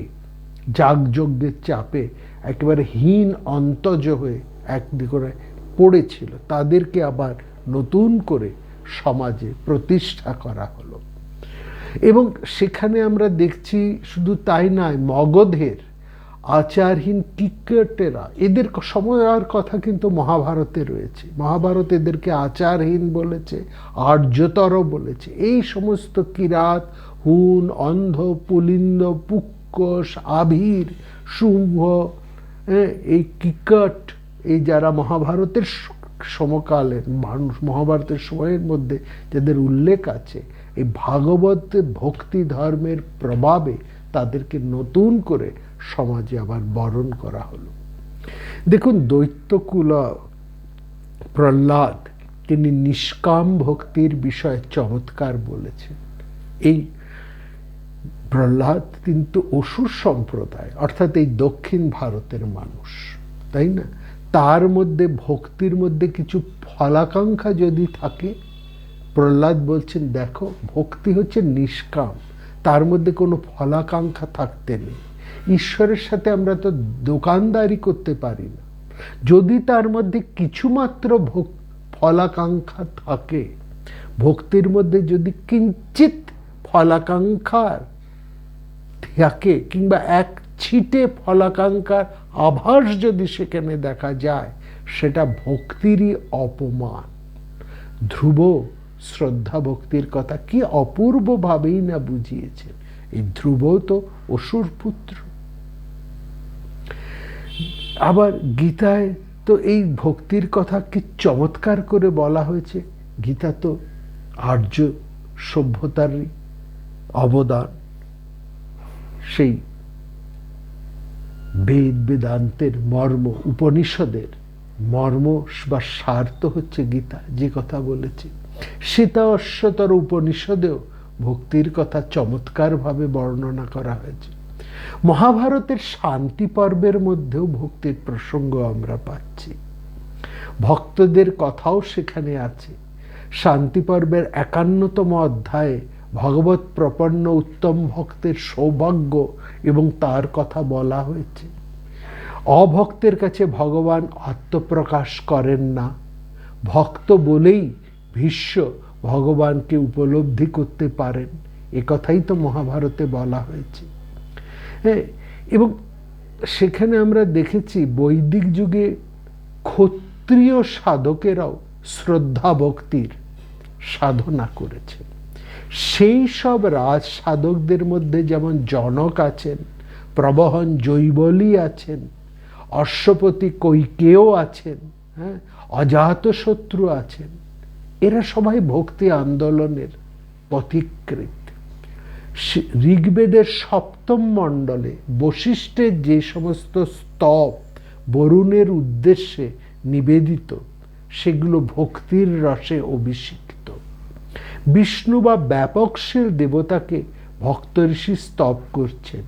যাগযজ্ঞের চাপে একেবারে হীন অন্তজ হয়ে একদিকে পড়েছিল, তাদেরকে আবার নতুন করে সমাজে প্রতিষ্ঠা করা হলো। এবং সেখানে আমরা দেখছি শুধু তাই নয়, মগধের আচারহীন কিক্কেটেরা, এদের সময়ের কথা কিন্তু মহাভারতে রয়েছে। মহাভারত এদেরকে আচারহীন বলেছে, আর্যতর বলেছে। এই সমস্ত কিরাত, হুন, অন্ধ, পুলিন্দ, পুক্কস, আভীর, শুঙ্গ, এই কিক্কট, এই যারা মহাভারতের সমকালের মানুষ, মহাভারতের সময়ের মধ্যে যাদের উল্লেখ আছে, এই ভাগবত ভক্তি ধর্মের প্রভাবে তাদেরকে নতুন করে সমাজে আবার বরণ করা হলো। দেখুন, দৈত্যকুল প্রহ্লাদ তিনি নিষ্কাম ভক্তির বিষয়ে চমৎকার বলেছেন। এই প্রহ্লাদ কিন্তু অসুর সম্প্রদায়, অর্থাৎ এই দক্ষিণ ভারতের মানুষ, তাই না? তার মধ্যে ভক্তির মধ্যে কিছু ফলাকাঙ্ক্ষা যদি থাকে, প্রহ্লাদ বলছেন দেখো, ভক্তি হচ্ছে নিষ্কাম, তার মধ্যে কোনো ফলাকাঙ্ক্ষা থাকতে নেই। ঈশ্বরের সাথে আমরা তো দোকানদারি করতে পারি না। যদি তার মধ্যে কিছুমাত্র ফলাকাঙ্ক্ষা থাকে, ভক্তির মধ্যে যদি কিঞ্চিত ফলাকাঙ্ক্ষার থাকে, কিংবা এক ছিটে ফলাকাঙ্ক্ষার আভাস যদি সেখানে দেখা যায়, সেটা ভক্তিরই অপমান। ধ্রুব শ্রদ্ধা ভক্তির কথা কি অপূর্বভাবেই না বুঝিয়েছেন। এই ধ্রুব তো অসুর পুত্র। আবার গীতায় তো এই ভক্তির কথা কি চমৎকার করে বলা হয়েছে। গীতা তো আর্য সভ্যতারই অবদান। সেই বেদ বেদান্তের মর্ম, উপনিষদের মর্ম বা সার তো হচ্ছে গীতা, যে কথা বলেছে। সীতা অশ্বতর উপনিষদেও ভক্তির কথা চমৎকারভাবে বর্ণনা করা হয়েছে। মহাভারতের শান্তি পর্বের মধ্যেও ভক্তির প্রসঙ্গ আমরা পাচ্ছি। ভক্তদের কথাও সেখানে আছে। শান্তি পর্বের 51তম অধ্যায়ে ভগবত প্রপন্ন উত্তম ভক্তের সৌভাগ্য এবং তার কথা বলা হয়েছে। অভক্তের কাছে ভগবান আত্মপ্রকাশ করেন না, ভক্ত বলেই ভীষ্ম ভগবানকে উপলব্ধি করতে পারেন, এ কথাই তো মহাভারতে বলা হয়েছে। হ্যাঁ, এবং সেখানে আমরা দেখেছি বৈদিক যুগে ক্ষত্রিয় সাধকেরাও শ্রদ্ধা ভক্তির সাধনা করেছে। সেই সব রাজ সাধকদের মধ্যে যেমন জনক আছেন, প্রবহন জৈবলী আছেন, অশ্বপতি কৈকেয় আছেন, হ্যাঁ, অজাতশত্রু আছেন। এরা সবাই ভক্তি আন্দোলনের পথিকৃৎ। ঋগ্বেদের 7ম মণ্ডলে বশিষ্ঠের যে সমস্ত স্তব বরুণের উদ্দেশ্যে নিবেদিত, সেগুলো ভক্তির রসে অভিষিক্ত। বিষ্ণু বা ব্যাপকশীল দেবতাকে ভক্ত ঋষি স্তব করছেন,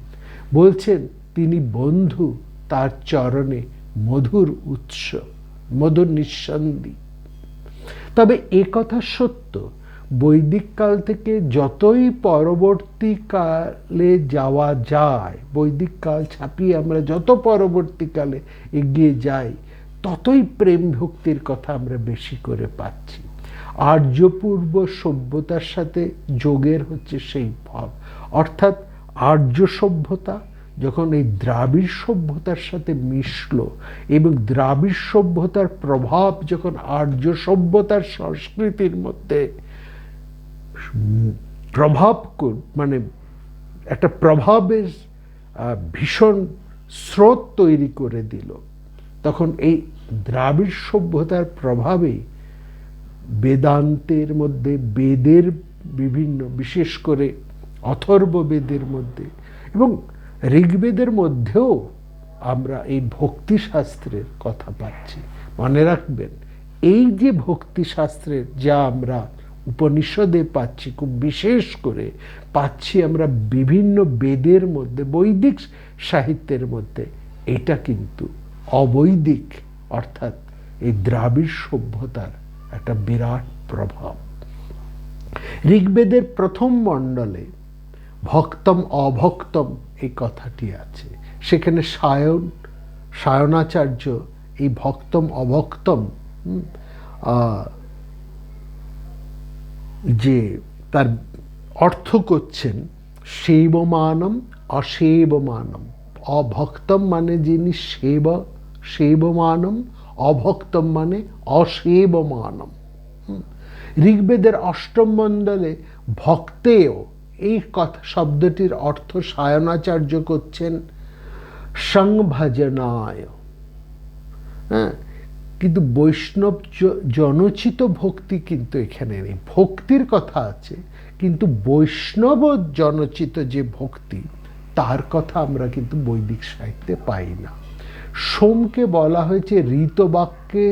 বলছেন তিনি বন্ধু, তার চরণে মধুর উৎস, মধুর নিঃসন্দি। তবে এ কথা সত্য, বৈদিক কাল থেকে যতই পরবর্তীকালে যাওয়া যায়, বৈদিক কাল ছাপিয়ে আমরা যত পরবর্তীকালে এগিয়ে যাই, ততই প্রেম ভক্তির কথা আমরা বেশি করে পাচ্ছি। আর্যপূর্ব সভ্যতার সাথে যোগের হচ্ছে সেই ভাব, অর্থাৎ আর্য সভ্যতা যখন এই দ্রাবিড় সভ্যতার সাথে মিশলো এবং দ্রাবিড় সভ্যতার প্রভাব যখন আর্য সভ্যতার সংস্কৃতির মধ্যে প্রভাব মানে একটা প্রভাবের ভীষণ স্রোত তৈরি করে দিল, তখন এই দ্রাবিড় সভ্যতার প্রভাবে বেদান্তের মধ্যে, বেদের বিভিন্ন, বিশেষ করে অথর্ব বেদের মধ্যে এবং ঋগ্বেদের মধ্যেও আমরা এই ভক্তিশাস্ত্রের কথা পাচ্ছি। মনে রাখবেন, এই যে ভক্তিশাস্ত্রের যা আমরা উপনিষদে পাচ্ছি, খুব বিশেষ করে পাচ্ছি আমরা বিভিন্ন বেদের মধ্যে, বৈদিক সাহিত্যের মধ্যে, এটা কিন্তু অবৈদিক অর্থাৎ এই দ্রাবিড় সভ্যতার একটা বিরাট প্রভাব। ঋগ্বেদের প্রথম মণ্ডলে ভক্তম অভক্তম এই কথাটি আছে। সেখানে সায়নাচার্য এই ভক্তম অভক্তম যে তার অর্থ করছেন সেবমানম অসেবমানম। অভক্তম মানে যিনি সেবমানম, অভক্তম মানে অসেবমানম। ঋগ্বেদের অষ্টম মণ্ডলে ভক্তেয় এই কথা শব্দটির অর্থ সায়নাচার্য করছেন সংভজনায়। হ্যাঁ, কিন্তু বৈষ্ণব জনচিত ভক্তি কিন্তু এখানে নেই। ভক্তির কথা আছে, কিন্তু বৈষ্ণব জনচিত যে ভক্তি, তার কথা আমরা কিন্তু বৈদিক সাহিত্যে পাই না। সোমকে বলা হয়েছে ঋতবাক্যে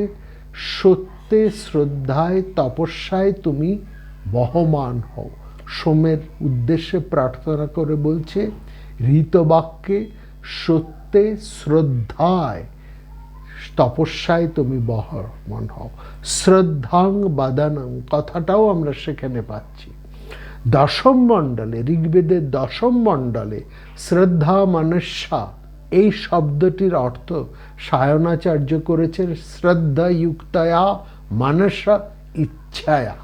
সত্যে শ্রদ্ধায় তপস্যায় তুমি বহমান হও। সোমের উদ্দেশ্যে প্রার্থনা করে বলছে ঋতবাক্যে সত্যে শ্রদ্ধায় তপস্যায় তুমি বহমান হও। শ্রদ্ধাং বাদানং কথাটাও আমরা সেখানে পাচ্ছি। দশম মণ্ডলে, ঋগ্বেদের দশম মণ্ডলে শ্রদ্ধা মনস্যা এই শব্দটির অর্থ সায়নাচার্য করেছেন শ্রদ্ধাযুক্তয়া মনসা ইচ্ছায়া,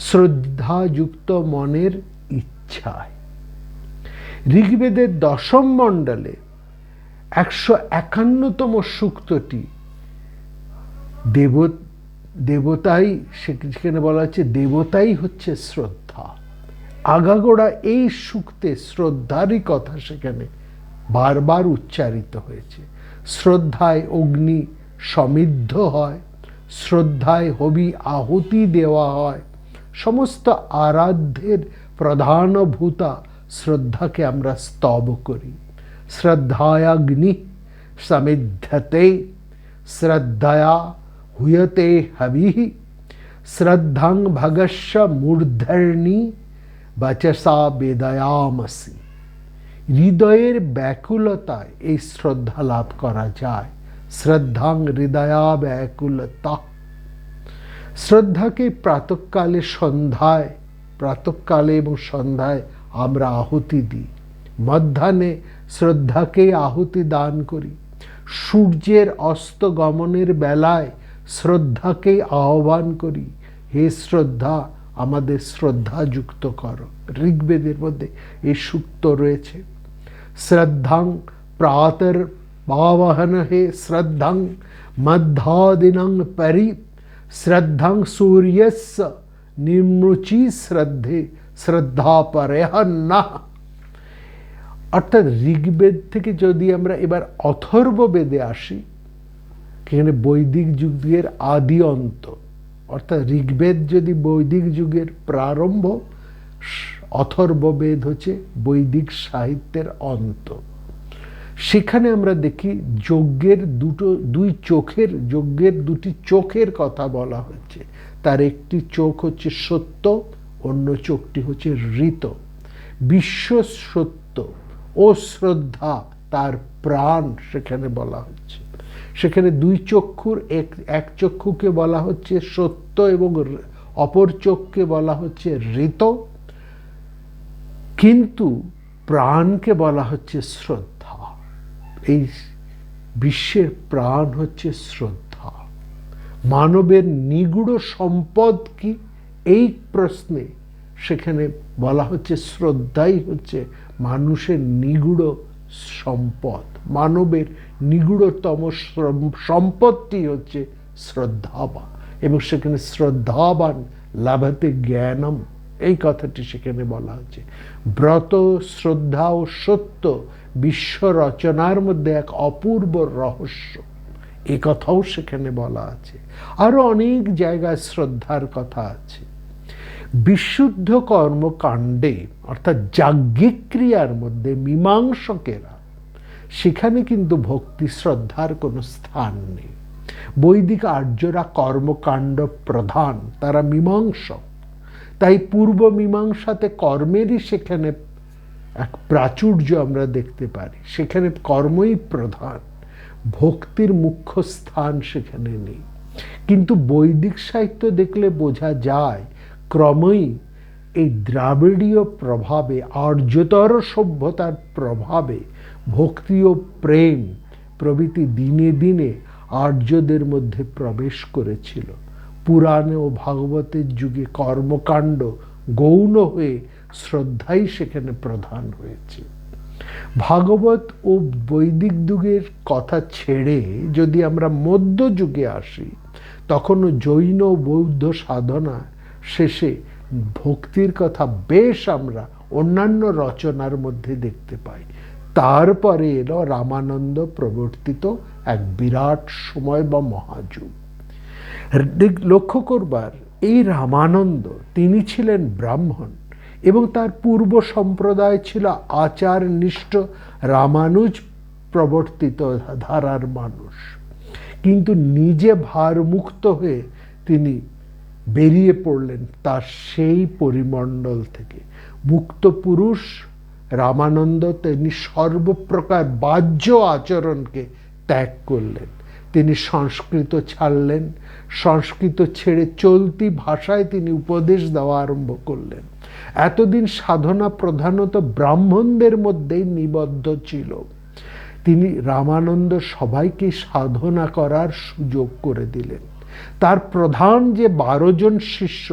শ্রদ্ধাযুক্ত মনের ইচ্ছায়। ঋগ্বেদের দশম মণ্ডলে 151তম সূক্তটি দেবতাই, সেখানে বলা হচ্ছে দেবতাই হচ্ছে শ্রদ্ধা। আগাগোড়া এই সূক্তে শ্রদ্ধারই কথা সেখানে বারবার উচ্চারিত হয়েছে। শ্রদ্ধায় অগ্নি সমৃদ্ধ হয়, শ্রদ্ধায় হবি আহুতি দেওয়া হয়। সমস্ত আরাধ্যের প্রধানভূতা শ্রদ্ধাকে আমরা স্তব করি। শ্রদ্ধায়াগ্নি সমিধ্যতে শ্রদ্ধয়া হুয়তে হবিঃ শ্রদ্ধাং ভগস্য মূর্ধর্ণি বচসা বেদয়ামসি। হৃদয়ের ব্যাকুলতায় এই শ্রদ্ধা লাভ করা যায়। শ্রদ্ধাং হৃদয়া ব্যাকুলতা। শ্রদ্ধাকে প্রাতঃকালে এবং সন্ধ্যায় আমরা আহুতি দিই। মধ্যাহ্নে শ্রদ্ধাকে আহুতি দান করি। সূর্যের অস্তগমনের বেলায় শ্রদ্ধাকে আহ্বান করি, হে শ্রদ্ধা আমাদের শ্রদ্ধাযুক্ত করো। ঋগ্বেদের মধ্যে এই সূক্ত রয়েছে। শ্রদ্ধাং প্রাতর পাবহন হে শ্রদ্ধাং মধ্যাদিনং পরি শ্রদ্ধাং সূর্যস্য নিমৃচি শ্রদ্ধে শ্রদ্ধা পরেহন্না। অর্থাৎ ঋগ্বেদ থেকে যদি আমরা এবার অথর্ব বেদে আসি, এখানে বৈদিক যুগের আদি অন্ত, অর্থাৎ ঋগ্বেদ যদি বৈদিক যুগের প্রারম্ভ, অথর্ব বেদ হচ্ছে বৈদিক সাহিত্যের অন্ত। সেখানে আমরা দেখি যজ্ঞের দুটি চোখের কথা বলা হচ্ছে। তার একটি চোখ হচ্ছে সত্য, অন্য চোখটি হচ্ছে ঋত। বিশ্ব সত্য ও শ্রদ্ধা তার প্রাণ সেখানে বলা হচ্ছে। সেখানে দুই চক্ষুর এক চক্ষুকে বলা হচ্ছে সত্য এবং অপর চক্ষুকে বলা হচ্ছে ঋত, কিন্তু প্রাণকে বলা হচ্ছে শ্রদ্ধা। এই বিশ্বের প্রাণ হচ্ছে শ্রদ্ধা। মানবের নিগূঢ় সম্পদ কি, এই প্রশ্নে সেখানে বলা হচ্ছে শ্রদ্ধাই হচ্ছে মানুষের নিগূঢ় সম্পদ। মানবের নিগূঢ়তম সম্পদটি হচ্ছে শ্রদ্ধাবান, এবং সেখানে শ্রদ্ধাবান লাভতে জ্ঞানম, এই কথাটি সেখানে বলা হচ্ছে। ব্রত, শ্রদ্ধা ও সত্য বিশ্ব রচনার মধ্যে এক অপূর্ব রহস্য, এ কথাও সেখানে বলা আছে। আরো অনেক জায়গায় শ্রদ্ধার কথা আছে। বিশুদ্ধ কর্মকাণ্ডে অর্থাৎ যাজ্ঞিক ক্রিয়ার মধ্যে মীমাংসকেরা, সেখানে কিন্তু ভক্তি শ্রদ্ধার কোনো স্থান নেই। বৈদিক আর্যরা কর্মকাণ্ড প্রধান, তারা মীমাংসক, তাই পূর্ব মীমাংসাতে কর্মেরই সেখানে এক প্রাচুর্য আমরা দেখতে পারি। সেখানে কর্মই প্রধান, ভক্তির মুখ্য স্থান সেখানে নেই। কিন্তু বৈদিক সাহিত্য দেখলে বোঝা যায় ক্রমেই এই দ্রাবিড়ীয় প্রভাবে, আর্যতর সভ্যতার প্রভাবে ভক্তি ও প্রেম প্রভৃতি দিনে দিনে আর্যদের মধ্যে প্রবেশ করেছিল। পুরাণে ও ভাগবতের যুগে কর্মকাণ্ড গৌণ হয়ে শ্রদ্ধাই সেখানে প্রধান হয়েছে। ভাগবত ও বৈদিক যুগের কথা ছেড়ে যদি আমরা মধ্যযুগে আসি, তখনও জৈন ও বৌদ্ধ সাধনা শেষে ভক্তির কথা বেশ আমরা অন্যান্য রচনার মধ্যে দেখতে পাই। তারপরে এলো রামানন্দ প্রবর্তিত এক বিরাট সময় বা মহাযুগ। লক্ষ্য করবার, এই রামানন্দ তিনি ছিলেন ব্রাহ্মণ এবং তার পূর্ব সম্প্রদায় ছিল আচারনিষ্ঠ রামানুজ প্রবর্তিত ধারার মানুষ। কিন্তু নিজে ভারমুক্ত হয়ে তিনি বেরিয়ে পড়লেন তার সেই পরিমণ্ডল থেকে। মুক্ত পুরুষ রামানন্দ তিনি সর্বপ্রকার বাহ্য আচরণকে ত্যাগ করলেন। তিনি সংস্কৃত ছাড়লেন, সংস্কৃত ছেড়ে চলতি ভাষায় তিনি উপদেশ দেওয়া আরম্ভ করলেন। এতদিন সাধনা প্রধানত ব্রাহ্মণদের মধ্যেই নিবদ্ধ ছিল। তিনি রামানন্দ সবাইকে সাধনা করার সুযোগ করে দিলেন। তার প্রধান যে 12 জন শিষ্য,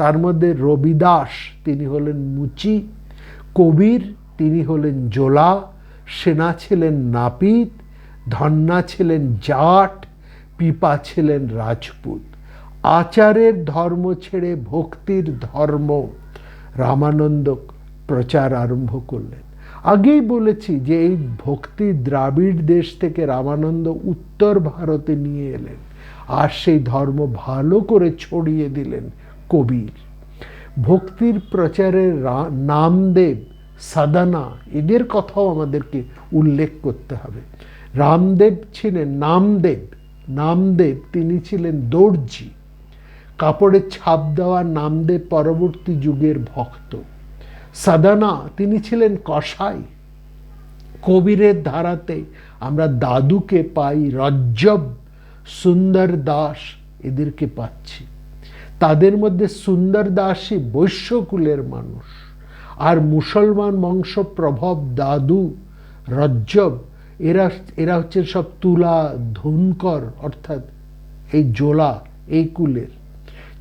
তার মধ্যে রবিদাস তিনি হলেন মুচি, কবির তিনি হলেন জোলা, সেনা ছিলেন নাপিত, ধন্না ছিলেন জাট, পিপা ছিলেন রাজপুত। আচারের ধর্ম ছেড়ে ভক্তির ধর্ম রামানন্দ প্রচার আরম্ভ করলেন। আগেই বলেছি যে এই ভক্তি দ্রাবিড় দেশ থেকে রামানন্দ উত্তর ভারতে নিয়ে এলেন, আর সেই ধর্ম ভালো করে ছড়িয়ে দিলেন কবির। ভক্তির প্রচারের নামদেব, সাধনা, এদের কথাও আমাদেরকে উল্লেখ করতে হবে। রামদেব ছিলেন নামদেব তিনি ছিলেন দর্জি, কাপড়ে ছাপ দেওয়া নামদেব পরবর্তী যুগের ভক্ত। সাধনা তিনি ছিলেন কসাই। কবিরের ধারাতে আমরা দাদুকে পাই, রজ্জব, সুন্দর দাস এদেরকে পাচ্ছি। তাদের মধ্যে সুন্দর দাসই বৈশ্যকুলের মানুষ, আর মুসলমান বংশ প্রভাব দাদু, রজ্জব এরা হচ্ছে সব তুলা, ধনকর অর্থাৎ এই জোলা, এই কুলের।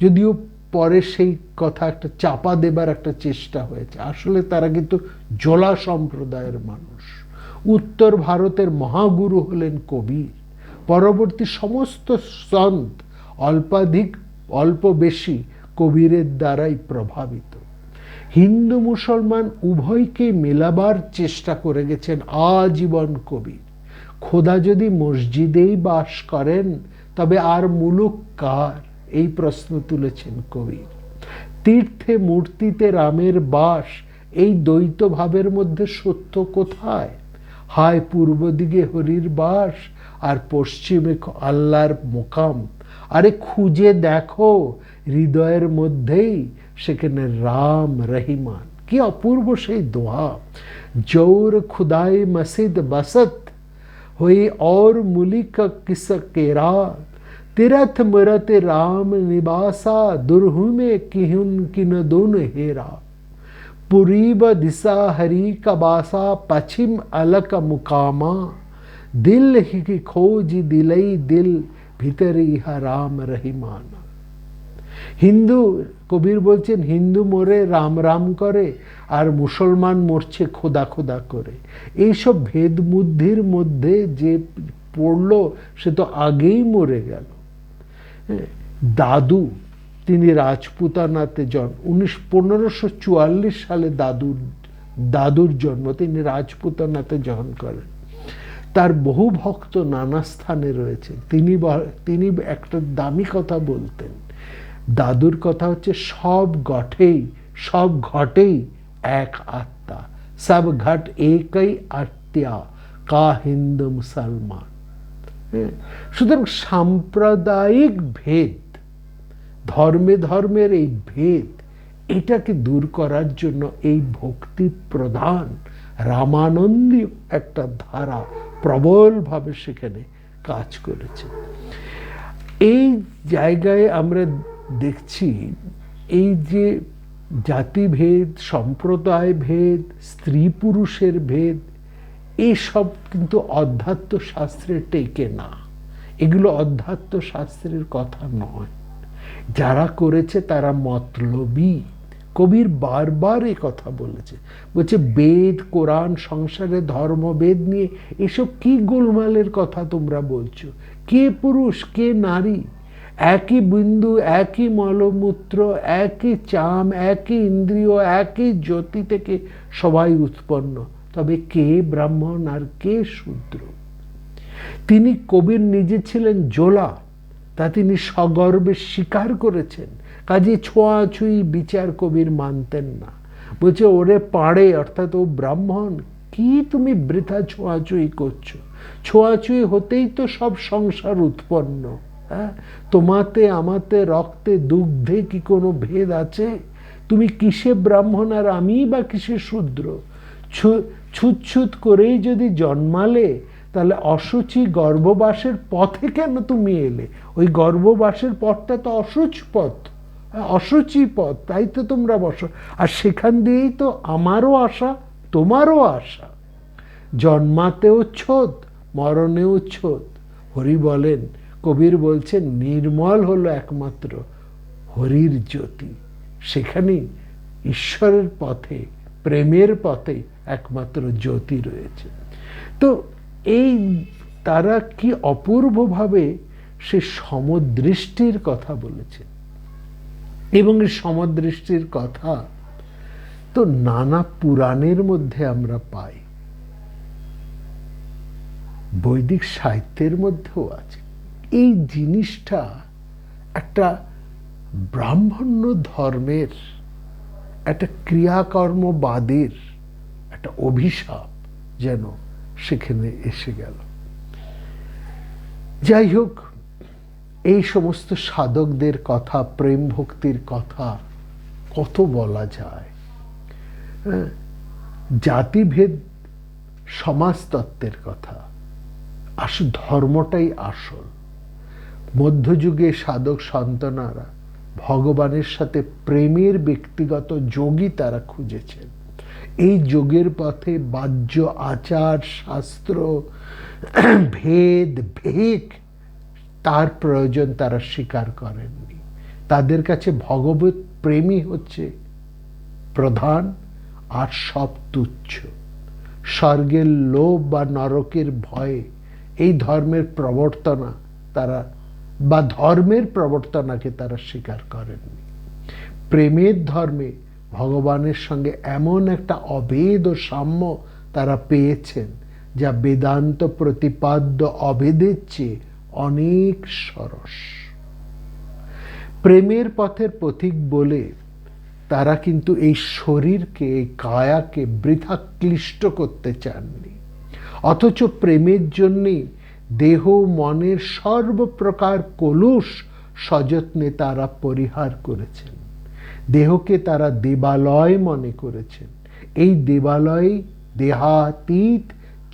যদিও পরে সেই কথা একটা চাপা দেবার একটা চেষ্টা হয়েছে, আসলে তারা কিন্তু জোলা সম্প্রদায়ের মানুষ। উত্তর ভারতের মহাগুরু হলেন কবির। পরবর্তী সমস্ত সন্ত অল্প বেশি কবিরের দ্বারাই প্রভাবিত। হিন্দু মুসলমান উভয়কে মেলাবার চেষ্টা করে গেছেন আজীবন কবির। খোদা যদি মসজিদেই বাস করেন তবে আর মুলুক কার, এই প্রশ্ন তুলেছেন কবির। তীর্থে মূর্তিতে রামের বাস, এই দ্বৈত ভাবের মধ্যে সত্য কোথায়? হায় পূর্ব দিকে হরির বাস আর পশ্চিমে আল্লাহর মোকাম। আরে খুঁজে দেখো হৃদয়ের মধ্যেই সেখানে রাম রহিমান। কি অপূর্ব সেই দোয়া। জৌর খুদাই মসজিদ বসত, हुई और मुलिक किस केरा, तीरथ मरत राम निवासा, दुरहु में किहुन किन दोन हेरा। पूरीब दिशा हरि का बासा, पश्चिम अलक मुकामा, दिल ही खोज दिलई दिल, ভিতরে ইহা রাম রহিমানা। হিন্দু কবির বলছেন হিন্দু মরে রাম রাম করে আর মুসলমান মরছে খোদা খোদা করে। এইসব ভেদ বুদ্ধির মধ্যে যে পড়লো সে তো আগেই মরে গেল। দাদু তিনি রাজপুতানাতে জন্ম 1544 সালে দাদুর জন্ম, তিনি রাজপুতানাতে জন্ম করেন। তার বহু ভক্ত নানা স্থানে রয়েছে। তিনি একটা দামি কথা বলতেন। দাদুর কথা হচ্ছে সব ঘটেই এক আত্মা, সব ঘট একই আত্মা কা হিন্দু মুসলমান। সুতরাং সাম্প্রদায়িক ভেদ, ধর্মের এই ভেদ, এটাকে দূর করার জন্য এই ভক্তি প্রধান রামানন্দী একটা ধারা প্রবলভাবে সেখানে কাজ করেছে। এই জায়গায় আমরা দেখছি এই যে জাতিভেদ, সম্প্রদায় ভেদ, স্ত্রী পুরুষের ভেদ, এইসব কিন্তু অধ্যাত্ম শাস্ত্রে টেকে না। এগুলো অধ্যাত্ম শাস্ত্রের কথা নয়। যারা করেছে তারা মতলবী। কবির বারবার এই কথা বলেছে, বলছে বেদ কোরআন সংসারে ধর্মবেদ নিয়ে এসব কি গোলমালের কথা তোমরা বলছো? কে পুরুষ কে নারী? একই বিন্দু, একই মলমূত্র, একই চাম, একই ইন্দ্রিয়, একই জ্যোতি থেকে সবাই উৎপন্ন। তবে কে ব্রাহ্মণ আর কে শূদ্র? তিনি কবির নিজে ছিলেন জোলা, তা তিনি সগর্বে স্বীকার করেছেন। কাজে ছোঁয়াছুঁই বিচার কবির মানতেন না। বলছে ওরে পাড়ে, অর্থাৎ ও ব্রাহ্মণ, কি তুমি বৃথা ছোঁয়াছুঁই করছো? ছোঁয়াছুঁই হতেই তো সব সংসার উৎপন্ন। হ্যাঁ, তোমাতে আমাতে রক্তে দুগ্ধে কি কোনো ভেদ আছে? তুমি কিসে ব্রাহ্মণ আর আমি বা কিসে শূদ্র? ছুৎছুত করেই যদি জন্মালে, তাহলে অসুচি গর্ভবাসের পথে কেন তুমি এলে? ওই গর্ভবাসের পথটা তো অসুচি পথ, তাই তো তোমরা বসো। আর সেখান দিয়েই তো আমারও আশা, তোমারও আশা। জন্মাতেও ছোদ, মরণেও ছোদ। হরি বলেন, কবির বলছেন নির্মল হলো একমাত্র হরির জ্যোতি। সেখানেই ঈশ্বরের পথে, প্রেমের পথে একমাত্র জ্যোতি রয়েছে। তো এই তারা কি অপূর্বভাবে সে সমদৃষ্টির কথা বলেছে। এবং এই সমদৃষ্টির কথা তো নানা পুরাণের মধ্যে আমরা পাই, বৈদিক সাহিত্যের মধ্যেও আছে। এই জিনিসটা একটা ব্রাহ্মণ্য ধর্মের, একটা ক্রিয়াকর্মবাদের একটা অভিশাপ যেন সেখানে এসে গেল। যাই হোক, এই সমস্ত সাধকদের কথা, প্রেম ভক্তির কথা কত বলা যায়। জাতিভেদ সমাজতত্ত্বের কথা, ধর্মটাই আসল। মধ্যযুগে সাধক সন্তানারা ভগবানের সাথে প্রেমের ব্যক্তিগত যোগই তারা খুঁজেছেন। এই যোগের পথে বাহ্য আচার শাস্ত্র ভেদ ভেক তার প্রয়োজন তারা স্বীকার করেননি। তাদের কাছে ভগবত প্রেমই হচ্ছে প্রধান, আর সব তুচ্ছ। স্বর্গের লোভ বা নরকের ভয়ে এই ধর্মের প্রবর্তনা তারা বা ধর্মের প্রবর্তনাকে তারা স্বীকার করেননি। প্রেমের ধর্মে ভগবানের সঙ্গে এমন একটা অভেদ ও সাম্য তারা পেয়েছেন, যা বেদান্ত প্রতিপাদ্য অভেদের চেয়ে অনেক সরস। প্রেমের পথের পথিক বলে তারা কিন্তু এই শরীরকে, এই কায়াকে বৃথা ক্লিষ্ট করতে চাননি। অথচ প্রেমের জন্যে দেহ মনের সর্বপ্রকার কলুষ সযত্নে তারা পরিহার করেছেন। দেহকে তারা দেবালয় মনে করেছেন। এই দেবালয় দেহাতীত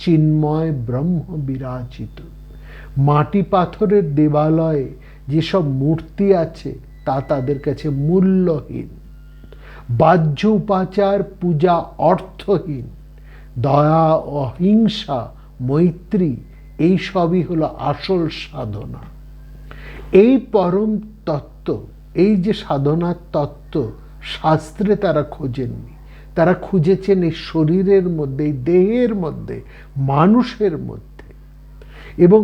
চিন্ময় ব্রহ্ম বিরাজিত। মাটি পাথরের দেবালয়ে যেসব মূর্তি আছে তা তাদের কাছে মূল্যহীন। বাহ্য উপাচার পূজা অর্থহীন। দয়া, অহিংসা, মৈত্রী, এই সবই হলো আসল সাধনা। এই পরম তত্ত্ব, এই যে সাধনার তত্ত্ব শাস্ত্রে তারা খোঁজেননি, তারা খুঁজেছেন এই শরীরের মধ্যে, এই দেহের মধ্যে, মানুষের মধ্যে। এবং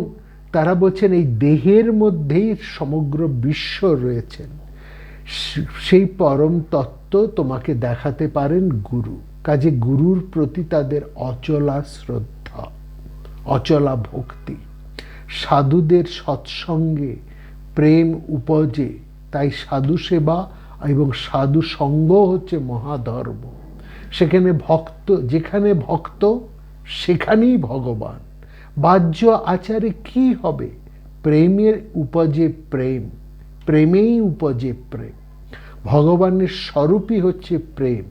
তারা বলছেন এই দেহের মধ্যেই সমগ্র বিশ্ব রয়েছেন। সেই পরম তত্ত্ব তোমাকে দেখাতে পারেন গুরু। কাজে গুরুর প্রতি তাদের অচলা শ্রদ্ধা, অচলা ভক্তি। সাধুদের সৎসঙ্গে প্রেম উপজে, তাই সাধু সেবা এবং সাধু সঙ্গ হচ্ছে মহাধর্ম। সেখানে ভক্ত, যেখানে ভক্ত সেখানেই ভগবান। বাহ্য আচারে কি হবে? প্রেমের উপজে প্রেম, প্রেমেই উপজে প্রেম। ভগবানের স্বরূপই হচ্ছে প্রেম।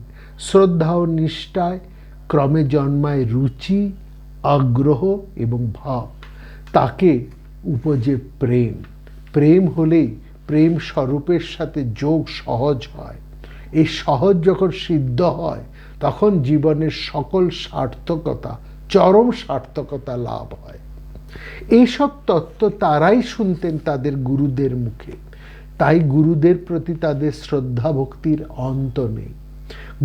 শ্রদ্ধা ও নিষ্ঠায় ক্রমে জন্মায় রুচি, আগ্রহ এবং ভাব, তাকে উপজে প্রেম। প্রেম হলেই প্রেম স্বরূপের সাথে যোগ সহজ হয়। এই সহজ যখন সিদ্ধ হয় তখন জীবনের সকল সার্থকতা, চরম সার্থকতা লাভ হয়। এইসব তত্ত্ব তারাই শুনতেন তাদের গুরুদের মুখে। তাই গুরুদের প্রতি তাদের শ্রদ্ধা ভক্তির অন্ত নেই।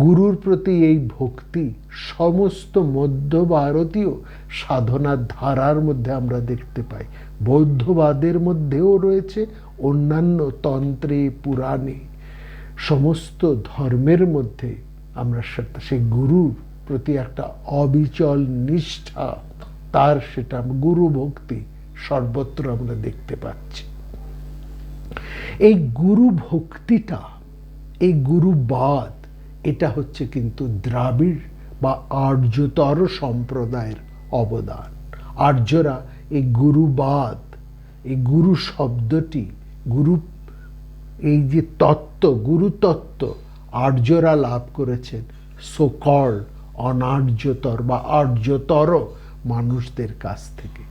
গুরুর প্রতি এই ভক্তি সমস্ত মধ্য ভারতীয় সাধনার ধারার মধ্যে আমরা দেখতে পাই। বৌদ্ধবাদের মধ্যেও রয়েছে, অন্যান্য তন্ত্রে, পুরাণে, সমস্ত ধর্মের মধ্যে আমরা সেই গুরুর প্রতি একটা অবিচল নিষ্ঠা, তার সেটা গুরু ভক্তি সর্বত্র আমরা দেখতে পাচ্ছি। এই গুরু ভক্তিটা, এই গুরুবাদ, এটা হচ্ছে কিন্তু দ্রাবিড় বা আর্যতর সম্প্রদায়ের অবদান। আর্যরা এই গুরুবাদ, এই গুরু শব্দটি, গুরু, এই যে তত্ত্ব, গুরু তত্ত্ব আর্যরা লাভ করেছেন সোকল অনার্যতর বা আর্যতর মানুষদের কাছ থেকে।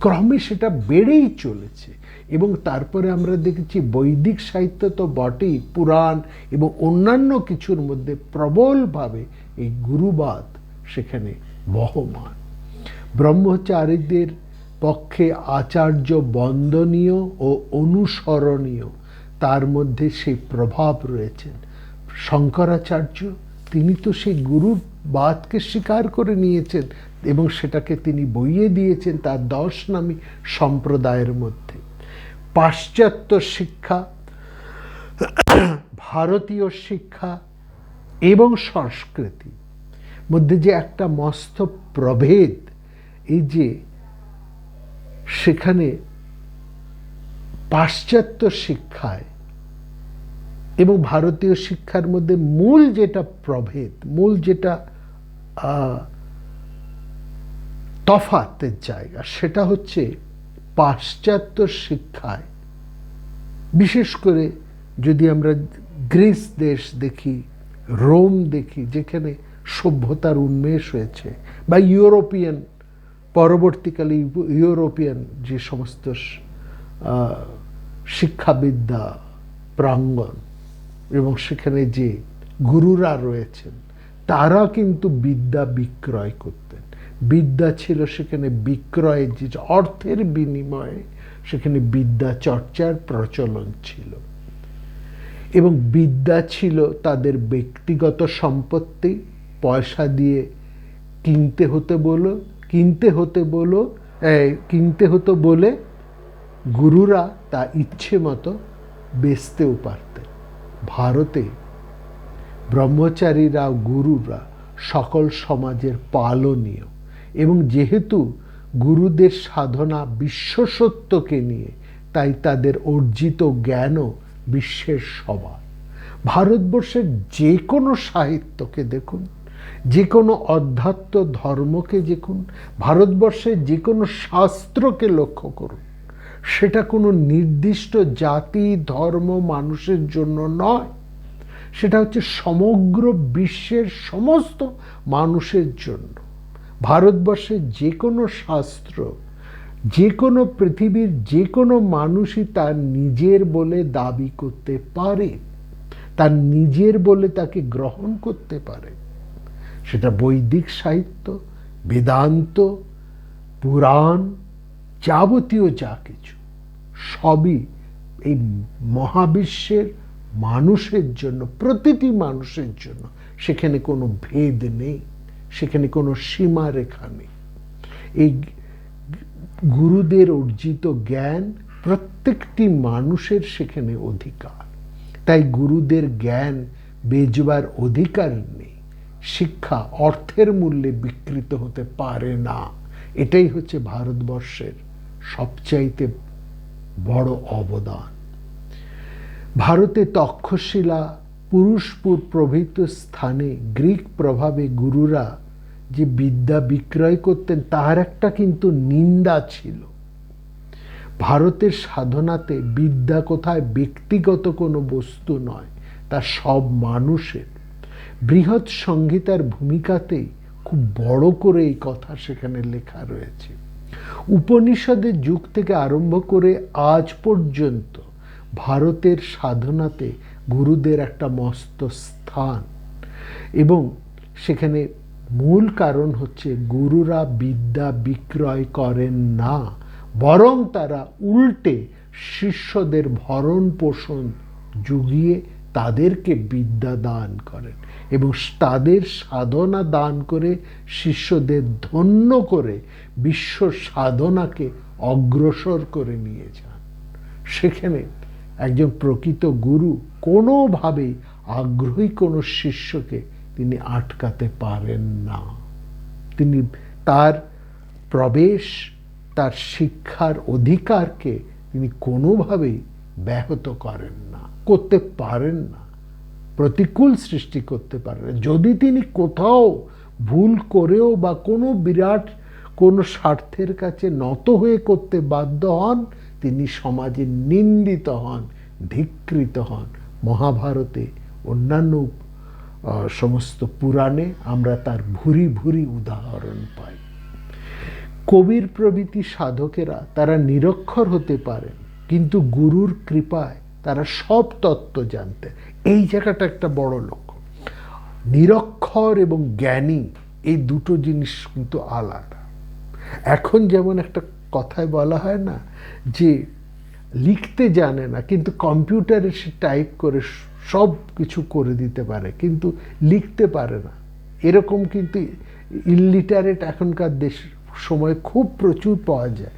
ক্রমে সেটা বেড়েই চলেছে। এবং তারপরে আমরা দেখেছি বৈদিক সাহিত্য তো বটেই, পুরাণ এবং অন্যান্য কিছুর মধ্যে প্রবলভাবে এই গুরুবাদ সেখানে বহমান। ব্রহ্মচারীদের পক্ষে আচার্য বন্দনীয় ও অনুসরণীয়, তার মধ্যে সেই প্রভাব রয়েছেন। শঙ্করাচার্য, তিনি তো সেই গুরুর বাদকে স্বীকার করে নিয়েছেন এবং সেটাকে তিনি বইয়ে দিয়েছেন তার 10 নামী সম্প্রদায়ের মধ্যে। পাশ্চাত্য শিক্ষা, ভারতীয় শিক্ষা এবং সংস্কৃতি মধ্যে যে একটা মস্ত প্রভেদ, এই যে সেখানে পাশ্চাত্য শিক্ষায় এবং ভারতীয় শিক্ষার মধ্যে মূল যেটা প্রভেদ, মূল যেটা তফাতের জায়গা, সেটা হচ্ছে পাশ্চাত্য শিক্ষায়, বিশেষ করে যদি আমরা গ্রিস দেশ দেখি, রোম দেখি, যেখানে সভ্যতার উন্মেষ হয়েছে, বা ইউরোপিয়ান, পরবর্তীকালে ইউরোপিয়ান যে সমস্ত শিক্ষাবিদ্যা প্রাঙ্গণ এবং সেখানে যে গুরুরা রয়েছেন, তারা কিন্তু বিদ্যা বিক্রয় করতেন। বিদ্যা ছিল সেখানে বিক্রয়ের, যে অর্থের বিনিময়ে সেখানে বিদ্যা চর্চার প্রচলন ছিল। এবং বিদ্যা ছিল তাদের ব্যক্তিগত সম্পত্তি। পয়সা দিয়ে কিনতে হতো বলে গুরুরা তা ইচ্ছে মতো বেচতেও পারতেন। ভারতে ব্রহ্মচারীরা, গুরুরা সকল সমাজের পালনীয়, এবং যেহেতু গুরুদের সাধনা বিশ্বসত্যকে নিয়ে, তাই তাদের অর্জিত জ্ঞানও বিশ্বের সবার। ভারতবর্ষের যে কোনো সাহিত্যকে দেখুন, যে কোনো অধ্যাত্ম ধর্মকে দেখুন, ভারতবর্ষের যে কোনো শাস্ত্রকে লক্ষ্য করুন, সেটা কোনো নির্দিষ্ট জাতি, ধর্ম, মানুষের জন্য নয়। সেটা হচ্ছে সমগ্র বিশ্বের সমস্ত মানুষের জন্য। ভারতবর্ষের যে কোনো শাস্ত্র, যে কোনো পৃথিবীর যে কোনো মানুষই তার নিজের বলে দাবি করতে পারে, তার নিজের বলে তাকে গ্রহণ করতে পারে। সেটা বৈদিক সাহিত্য, বেদান্ত, পুরাণ, যাবতীয় যা কিছু সবই এই মহাবিশ্বের মানুষের জন্য, প্রতিটি মানুষের জন্য। সেখানে কোনো ভেদ নেই, সেখানে কোনো সীমারেখা নেই। এই গুরুদের অর্জিত জ্ঞান প্রত্যেকটি মানুষের সেখানে অধিকার। তাই গুরুদের জ্ঞান বেচবার অধিকার নেই। শিক্ষা অর্থের মূল্যে বিকৃত হতে পারে না। এটাই হচ্ছে ভারতবর্ষের সবচাইতে বড় অবদান। ভারতে তক্ষশিলা, পুরুষপুর প্রভৃতি স্থানে গ্রিক প্রভাবে গুরুরা যে বিদ্যা বিক্রয় করতেন তার একটা কিন্তু নিন্দা ছিল। ভারতের সাধনাতে বিদ্যা কোথায় ব্যক্তিগত কোনো বস্তু নয়, তা সব মানুষের। বৃহৎ সংহিতার ভূমিকাতেই খুব বড় করে এই কথা সেখানে লেখা রয়েছে। উপনিষদের যুগ থেকে আরম্ভ করে আজ পর্যন্ত ভারতের সাধনাতে গুরুদের একটা মস্ত স্থান, এবং সেখানে মূল কারণ হচ্ছে গুরুরা বিদ্যা বিক্রয় করেন না, বরং তারা উল্টে শিষ্যদের ভরণ পোষণ জুগিয়ে তাদেরকে বিদ্যা দান করেন এবং তাদের সাধনা দান করে শিষ্যদের ধন্য করে বিশ্ব সাধনাকে অগ্রসর করে নিয়ে যান। সেখানে একজন প্রকৃত গুরু কোনোভাবেই আগ্রহী কোনো শিষ্যকে তিনি আটকাতে পারেন না। তিনি তার প্রবেশ, তার শিক্ষার অধিকারকে তিনি কোনোভাবেই ব্যাহত করেন না, করতে পারেন না, প্রতিকূল সৃষ্টি করতে পারেন না। যদি তিনি কোথাও ভুল করেও বা কোনো বিরাট কোনো স্বার্থের কাছে নত হয়ে করতে বাধ্য হন, তিনি সমাজে নিন্দিত হন, ধিক্কৃত হন। মহাভারতে, অন্যান্য সমস্ত পুরাণে আমরা তার ভুরি ভুরি উদাহরণ পাই। কবির প্রভৃতি সাধকেরা তারা নিরক্ষর হতে পারেন, কিন্তু গুরুর কৃপায় তারা সব তত্ত্ব জানতেন। এই জায়গাটা একটা বড় লক্ষ্য। নিরক্ষর এবং জ্ঞানী এই দুটো জিনিস কিন্তু আলাদা। এখন যেমন একটা কথায় বলা হয় না যে লিখতে জানে না কিন্তু কম্পিউটারে সে টাইপ করে সব কিছু করে দিতে পারে, কিন্তু লিখতে পারে না। এরকম কিন্তু ইলিটারেট এখনকার সময় খুব প্রচুর পাওয়া যায়,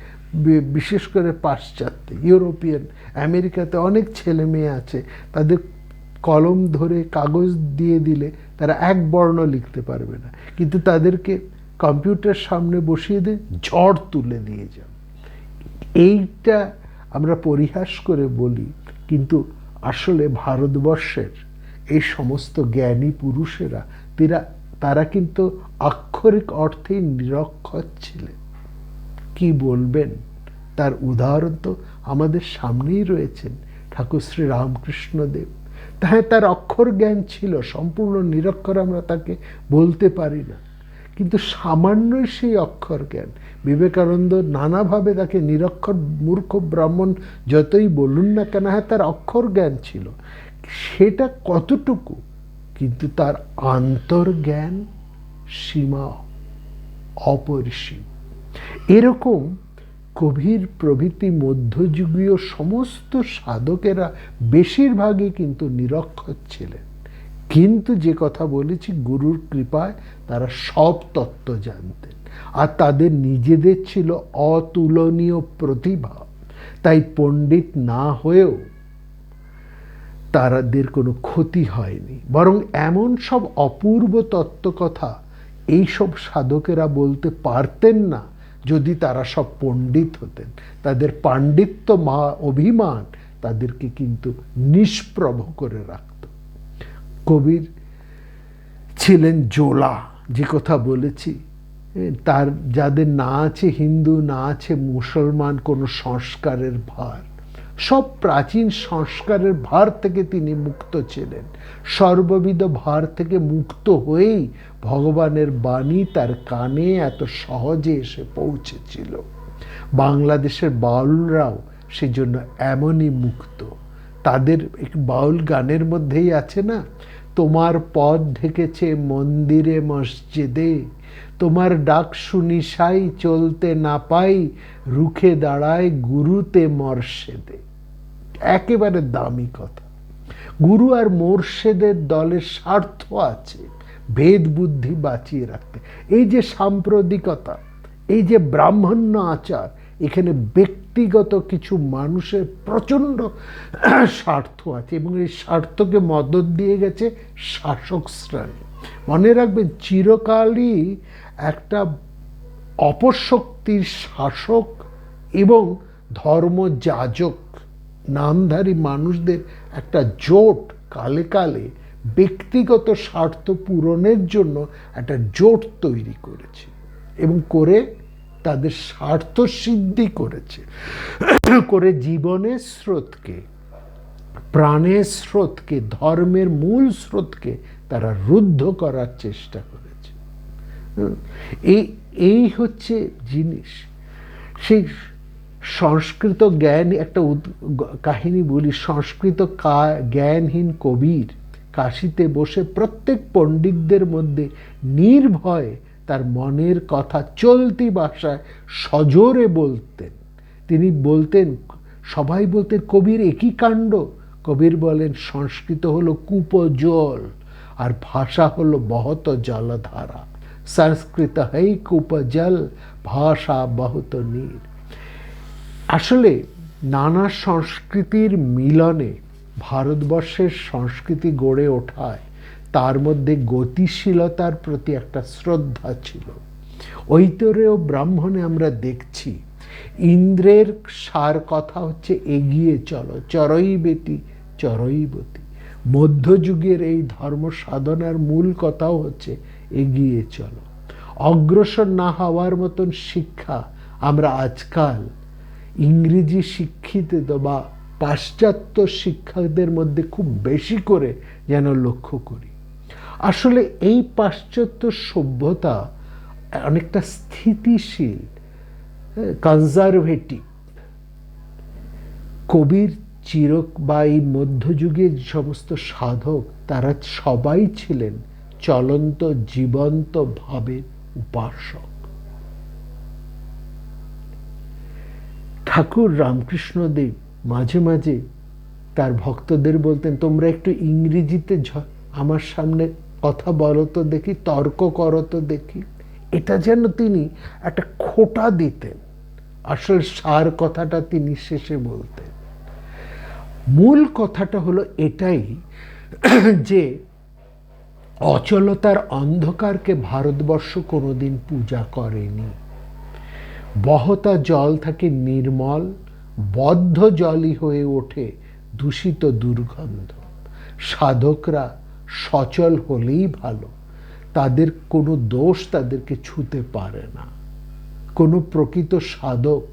বিশেষ করে পাশ্চাত্যে, ইউরোপিয়ান, আমেরিকাতে অনেক ছেলে মেয়ে আছে, তাদের কলম ধরে কাগজ দিয়ে দিলে তারা এক বর্ণ লিখতে পারবে না, কিন্তু তাদেরকে কম্পিউটার সামনে বসিয়ে দিয়ে ঝড় তুলে দিয়ে যান। এইটা আমরা পরিহাস করে বলি, কিন্তু আসলে ভারতবর্ষের এই সমস্ত জ্ঞানী পুরুষেরা তারা কিন্তু আক্ষরিক অর্থেই নিরক্ষর ছিলেন। কি বলবেন, তার উদাহরণ তো আমাদের সামনেই রয়েছেন, ঠাকুর শ্রী রামকৃষ্ণদেব। হ্যাঁ, তার অক্ষর জ্ঞান ছিল, সম্পূর্ণ নিরক্ষর আমরা তাকে বলতে পারি না, কিন্তু সামান্যই সেই অক্ষর জ্ঞান। বিবেকানন্দ নানাভাবে তাকে নিরক্ষর, মূর্খ, ব্রাহ্মণ যতই বলুন না কেন, হ্যাঁ তার অক্ষর জ্ঞান ছিল, সেটা কতটুকু, কিন্তু তার আন্তর্জ্ঞান সীমা অপরিসীম। এরকম কবির প্রভৃতি মধ্যযুগীয় সমস্ত সাধকেরা বেশিরভাগই কিন্তু নিরক্ষর ছিলেন, কিন্তু যে কথা বলেছি, গুরুর কৃপায় তারা সব তত্ত্ব জানতেন, আর তাদের নিজেদের ছিল অতুলনীয় প্রতিভা। তাই পণ্ডিত না হয়েও তাদের কোনো ক্ষতি হয়নি, বরং এমন সব অপূর্ব তত্ত্বকথা এইসব সাধকেরা বলতে পারতেন না যদি তারা সব পণ্ডিত হতেন। তাদের পাণ্ডিত্য অভিমান তাদেরকে কিন্তু নিষ্প্রভ করে রাখত। কবির ছিলেন জোলা, যে কথা বলেছি, তার যাদের না আছে হিন্দু, না আছে মুসলমান কোনো সংস্কারের ভার, সব প্রাচীন সংস্কারের ভার থেকে তিনি মুক্ত ছিলেন। সর্ববিধ ভার থেকে মুক্ত হয়েই ভগবানের বাণী তার কানে এত সহজে এসে পৌঁছেছিল। বাংলাদেশের বাউলরাও সেজন্য এমনই মুক্ত। তাদের বাউল গানের মধ্যেই আছে না, তোমার পথ ঢেকেছে মন্দিরে মসজিদে, তোমার ডাক শুনি সাই চলতে না পাই, রুখে দাঁড়ায় গুরুতে মর্শেদে। একেবারে দামি কথা। গুরু আর মোর্শেদের দলের স্বার্থ আছে ভেদ বুদ্ধি বাঁচিয়ে রাখতে। এই যে সাম্প্রদিকতা, এই যে ব্রাহ্মণ্য আচার, এখানে ব্যক্তিগত কিছু মানুষের প্রচণ্ড স্বার্থ আছে এবং এই স্বার্থকে মদত দিয়ে গেছে শাসক শ্রেণী। মনে রাখবেন, চিরকালই একটা অপশক্তির শাসক এবং ধর্মযাজক নামধারী মানুষদের একটা জোট কালে কালে ব্যক্তিগত স্বার্থ পূরণের জন্য একটা জোট তৈরি করেছে এবং করে তাদের স্বার্থ সিদ্ধি করেছে, করে জীবনের স্রোতকে, প্রাণের স্রোতকে, ধর্মের মূল স্রোতকে তারা রুদ্ধ করার চেষ্টা করেছে। এই হচ্ছে জিনিস। সেই সংস্কৃত জ্ঞান, একটা কাহিনী বলি। সংস্কৃত জ্ঞানহীন কবির কাশিতে বসে প্রত্যেক পণ্ডিতদের মধ্যে নির্ভয়ে তার মনের কথা চলতি ভাষায় সজোরে বলতেন। তিনি বলতেন, সবাই বলতেন কবির একই কাণ্ড। কবির বলেন, সংস্কৃত হলো কূপজল আর ভাষা হলো বহত জলধারা। সংস্কৃত হই কূপজল, ভাষা বহুত নীর। আসলে নানা সংস্কৃতির মিলনে ভারতবর্ষের সংস্কৃতি গড়ে ওঠায় তার মধ্যে গতিশীলতার প্রতি একটা শ্রদ্ধা ছিল। ঐতরেয় ব্রাহ্মণে আমরা দেখছি ইন্দ্রের সার কথা হচ্ছে এগিয়ে চলো, চরৈবেতি চরৈবতী। মধ্যযুগের এই ধর্ম সাধনার মূল কথাও হচ্ছে এগিয়ে চলো। অগ্রসর না হওয়ার মতন শিক্ষা আমরা আজকাল ইংরেজি শিক্ষিত বা পাশ্চাত্য শিক্ষকদের মধ্যে খুব বেশি করে যেন লক্ষ্য করি। আসলে এই পাশ্চাত্য সভ্যতা অনেকটা স্থিতিশীল, কনজারভেটিভ। কবির বা এই মধ্যযুগের সমস্ত সাধক তারা সবাই ছিলেন চলন্ত জীবন্ত ভাবের উপাসক। ঠাকুর রামকৃষ্ণদেব মাঝে মাঝে তার ভক্তদের বলতেন, তোমরা একটু ইংরেজিতে আমার সামনে কথা বলো তো দেখি, তর্ক করো তো দেখি। এটা যেন তিনি একটা খোঁটা দিতেন। আসল সার কথাটা তিনি শেষে বলতেন। মূল কথাটা হলো এটাই যে অচলতার অন্ধকারকে ভারতবর্ষ কোনোদিন পূজা করেনি। বহতা জল থাকে নির্মল, বদ্ধ জলই হয়ে ওঠে দূষিত দুর্গন্ধ। সাধকরা সচল হলেই ভালো, তাদের কোনো দোষ তাদেরকে ছুঁতে পারে না। কোনো প্রকৃত সাধক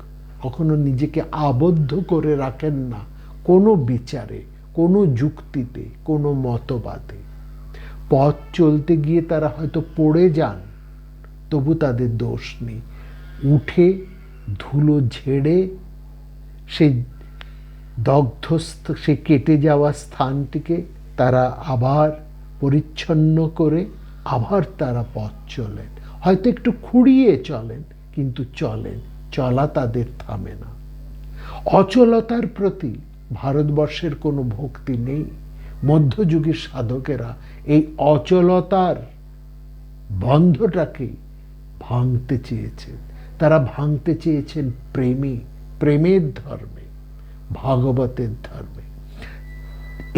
কখনো নিজেকে আবদ্ধ করে রাখেন না কোনো বিচারে, কোনো যুক্তিতে, কোনো মতবাদে। পথ চলতে গিয়ে তারা হয়তো পড়ে যান, তবু তাদের দোষ নেই। উঠে ধুলো ঝেড়ে সেই সেই কেটে যাওয়া স্থানটিকে তারা আবার পরিচ্ছন্ন করে আবার তারা পথ চলেন। হয়তো একটু খুঁড়িয়ে চলেন, কিন্তু চলেন, চলা তাদের থামে না। অচলতার প্রতি ভারতবর্ষের কোনো ভক্তি নেই। মধ্যযুগের সাধকেরা এই অচলতার বন্ধটাকে ভাঙতে চেয়েছেন। তারা ভাঙতে চেয়েছেন প্রেমে, প্রেমের ধর্মে, ভাগবতের ধর্মে।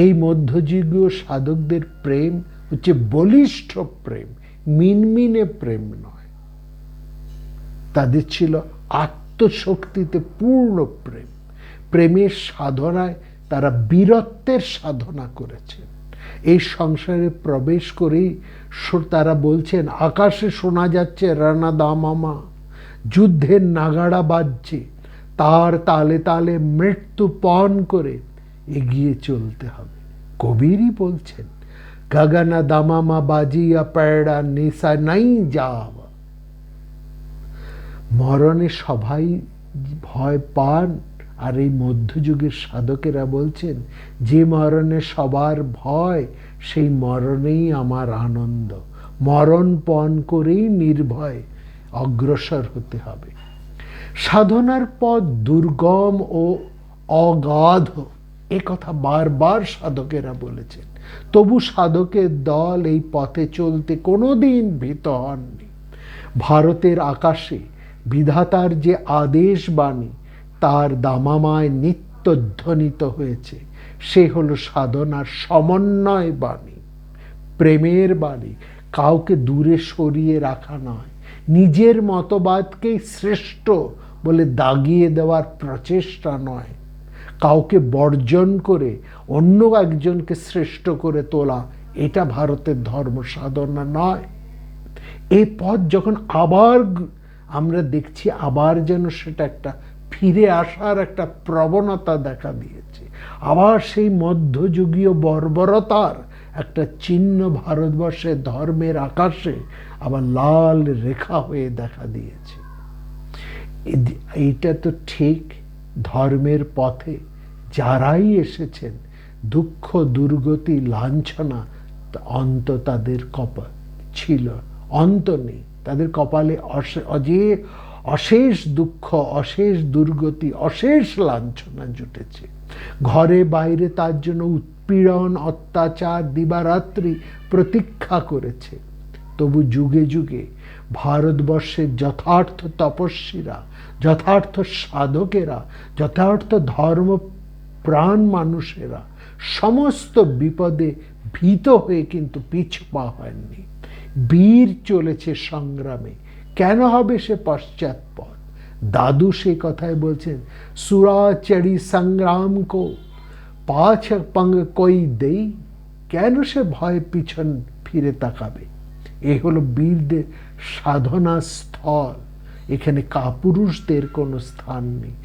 এই মধ্যযুগীয় সাধকদের প্রেম হচ্ছে বলিষ্ঠ প্রেম, মিনমিনে প্রেম নয়। তাদের ছিল আত্মশক্তিতে পূর্ণ প্রেম। প্রেমের সাধনায় তারা বীরত্বের সাধনা করেছেন। এই সংসারে প্রবেশ করেই তারা বলছেন, আকাশে শোনা যাচ্ছে রানা দামামা, যুদ্ধের নাগাড়া বাজছে, তার তালে তালে মৃত্যু পণ করে এগিয়ে চলতে হবে। কবিরই বলছেন, গগনা দামামা বাজিয়া পেড়া নেশা নাই যাওয়া। মরণে সবাই ভয় পান, আর এই মধ্যযুগের সাধকেরা বলছেন, যে মরণে সবার ভয়, সেই মরণেই আমার আনন্দ। মরণ পণ করেই নির্ভয় অগ্রসর হতে হবে। সাধনার পথ দুর্গম ও অগাধ, এ কথা বারবার সাধকেরা বলেছেন। তবু সাধকের দল এই পথে চলতে কোনোদিন ভীত হননি। ভারতের আকাশে বিধাতার যে আদেশ বাণী তার দামামায় নিত্যধ্বনিত হয়েছে, সে হলো সাধনার সমন্বয় বাণী, প্রেমের বাণী। কাউকে দূরে সরিয়ে রাখা নয়, নিজের মতবাদকেই শ্রেষ্ঠ বলে দাগিয়ে দেওয়ার প্রচেষ্টা নয়, কাউকে বর্জন করে অন্য একজনকে শ্রেষ্ঠ করে তোলা, এটা ভারতের ধর্ম সাধনা নয়। এই পথ যখন আবার আমরা দেখছি, আবার যেন সেটা একটা ফিরে আসার একটা প্রবণতা দেখা দিয়েছে। আবার সেই মধ্যযুগীয় বর্বরতার একটা চিহ্ন ভারতবর্ষের ধর্মের আকাশে আবার লাল রেখা হয়ে দেখা দিয়েছে। এইটা তো ঠিক, ধর্মের পথে যারাই এসেছেন, দুঃখ দুর্গতি লাঞ্ছনা অন্ত তাদের কপাল ছিল, অন্ত নেই। তাদের কপালে অশেষ দুঃখ, অশেষ দুর্গতি, অশেষ লাঞ্ছনা জুটেছে। ঘরে বাইরে তার জন্য উৎপীড়ন, অত্যাচার দিবারাত্রি প্রতীক্ষা করেছে। তবু যুগে যুগে ভারতবর্ষের যথার্থ তপস্বীরা, যথার্থ সাধকেরা, যথার্থ ধর্ম প্রাণ মানুষেরা সমস্ত বিপদে ভীত হয়ে কিন্তু পিছু পা হয়নি। বীর চলেছে সংগ্রামে, কেন হবে সে পশ্চাৎপদ? দাদু সেই কথায় বলছেন, সুরা চড়ি সংগ্রাম কো পাছ পঙ্গ কই দেই, কেন সে ভয় পিছন ফিরে তাকাবে? এ হলো বীরদের সাধনা স্থল। এখানে কাপুরুষদের কোনো স্থান নেই,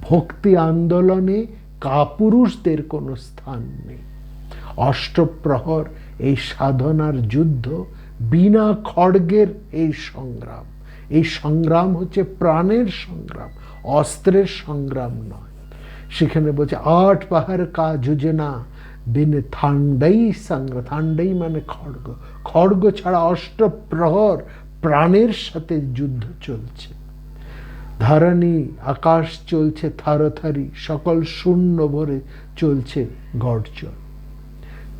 ভক্তি আন্দোলনে কাপুরুষদের কোনো স্থান নেই। অষ্টপ্রহর এই সাধনার যুদ্ধ, বিনা খড়গের এই সংগ্রাম, এই সংগ্রাম হচ্ছে প্রাণের সংগ্রাম, অস্ত্রের সংগ্রাম নয়। সেখানে বলছে, আট পাহাড় কা যোজনা বিন থান্ডাই সংগ্রাম। থান্ডাই মানে খড়গ, খড়গ ছাড়া অষ্টপ্রহর প্রাণের সাথে যুদ্ধ চলছে। ধরণী আকাশ চলছে থারথারি, সকল শূন্য ভরে চলছে গর্জন।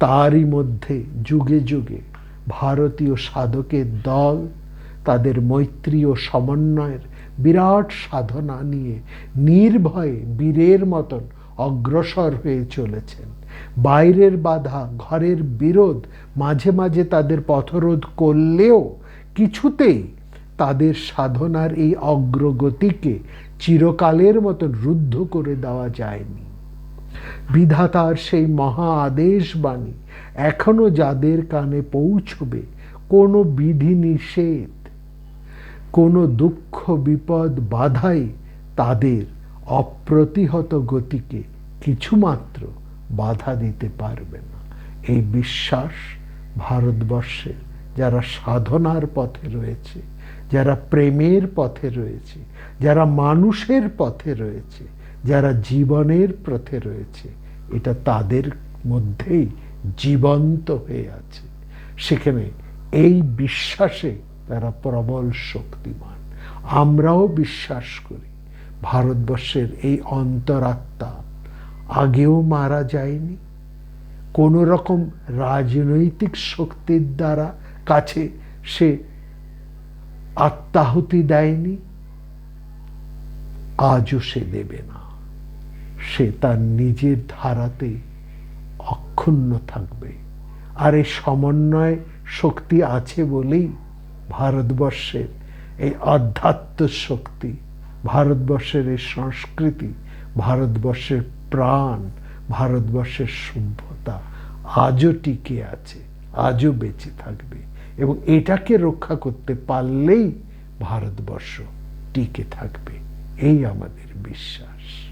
তারই মধ্যে যুগে যুগে ভারতীয় সাধকের দল তাদের মৈত্রী ও সমন্বয়ের বিরাট সাধনা নিয়ে নির্ভয়ে বীরের মতন অগ্রসর হয়ে চলেছেন। বাইরের বাধা, ঘরের বিরোধ মাঝে মাঝে তাদের পথরোধ করলেও কিছুতেই তাদের সাধনার এই অগ্রগতিকে চিরকালের মতন রুদ্ধ করে দেওয়া যায়নি। বিধাতার সেই মহা আদেশ বাণী এখনো যাদের কানে পৌঁছবে, কোনো বিধি নিষেধ, কোনো দুঃখ বিপদ বাধাই তাদের অপ্রতিহত গতিকে কিছুমাত্র বাধা দিতে পারবে না। এই বিশ্বাস ভারতবর্ষের যারা সাধনার পথে রয়েছে, যারা প্রেমের পথে রয়েছে, যারা মানুষের পথে রয়েছে, যারা জীবনের পথে রয়েছে, এটা তাদের মধ্যেই জীবন্ত হয়ে আছে। সেখানে এই বিশ্বাসে তারা প্রবল শক্তিমান। আমরাও বিশ্বাস করি ভারতবর্ষের এই অন্তরাত্মা আগেও মারা যায়নি, কোনো রকম রাজনৈতিক শক্তির দ্বারা কাছে সে আত্মাহুতি দেয়নি, আজও সে দেবে না। সে তার নিজের ধারাতে অক্ষুণ্ণ থাকবে। আর এই সমন্বয় শক্তি আছে বলেই ভারতবর্ষের এই আধ্যাত্ম শক্তি, ভারতবর্ষের এই সংস্কৃতি, ভারতবর্ষের প্রাণ, ভারতবর্ষের সভ্যতা আজও টিকে আছে, আজও বেঁচে থাকবে। এবং এটাকে রক্ষা করতে পারলেই ভারতবর্ষ টিকে থাকবে। এই আমাদের বিশ্বাস।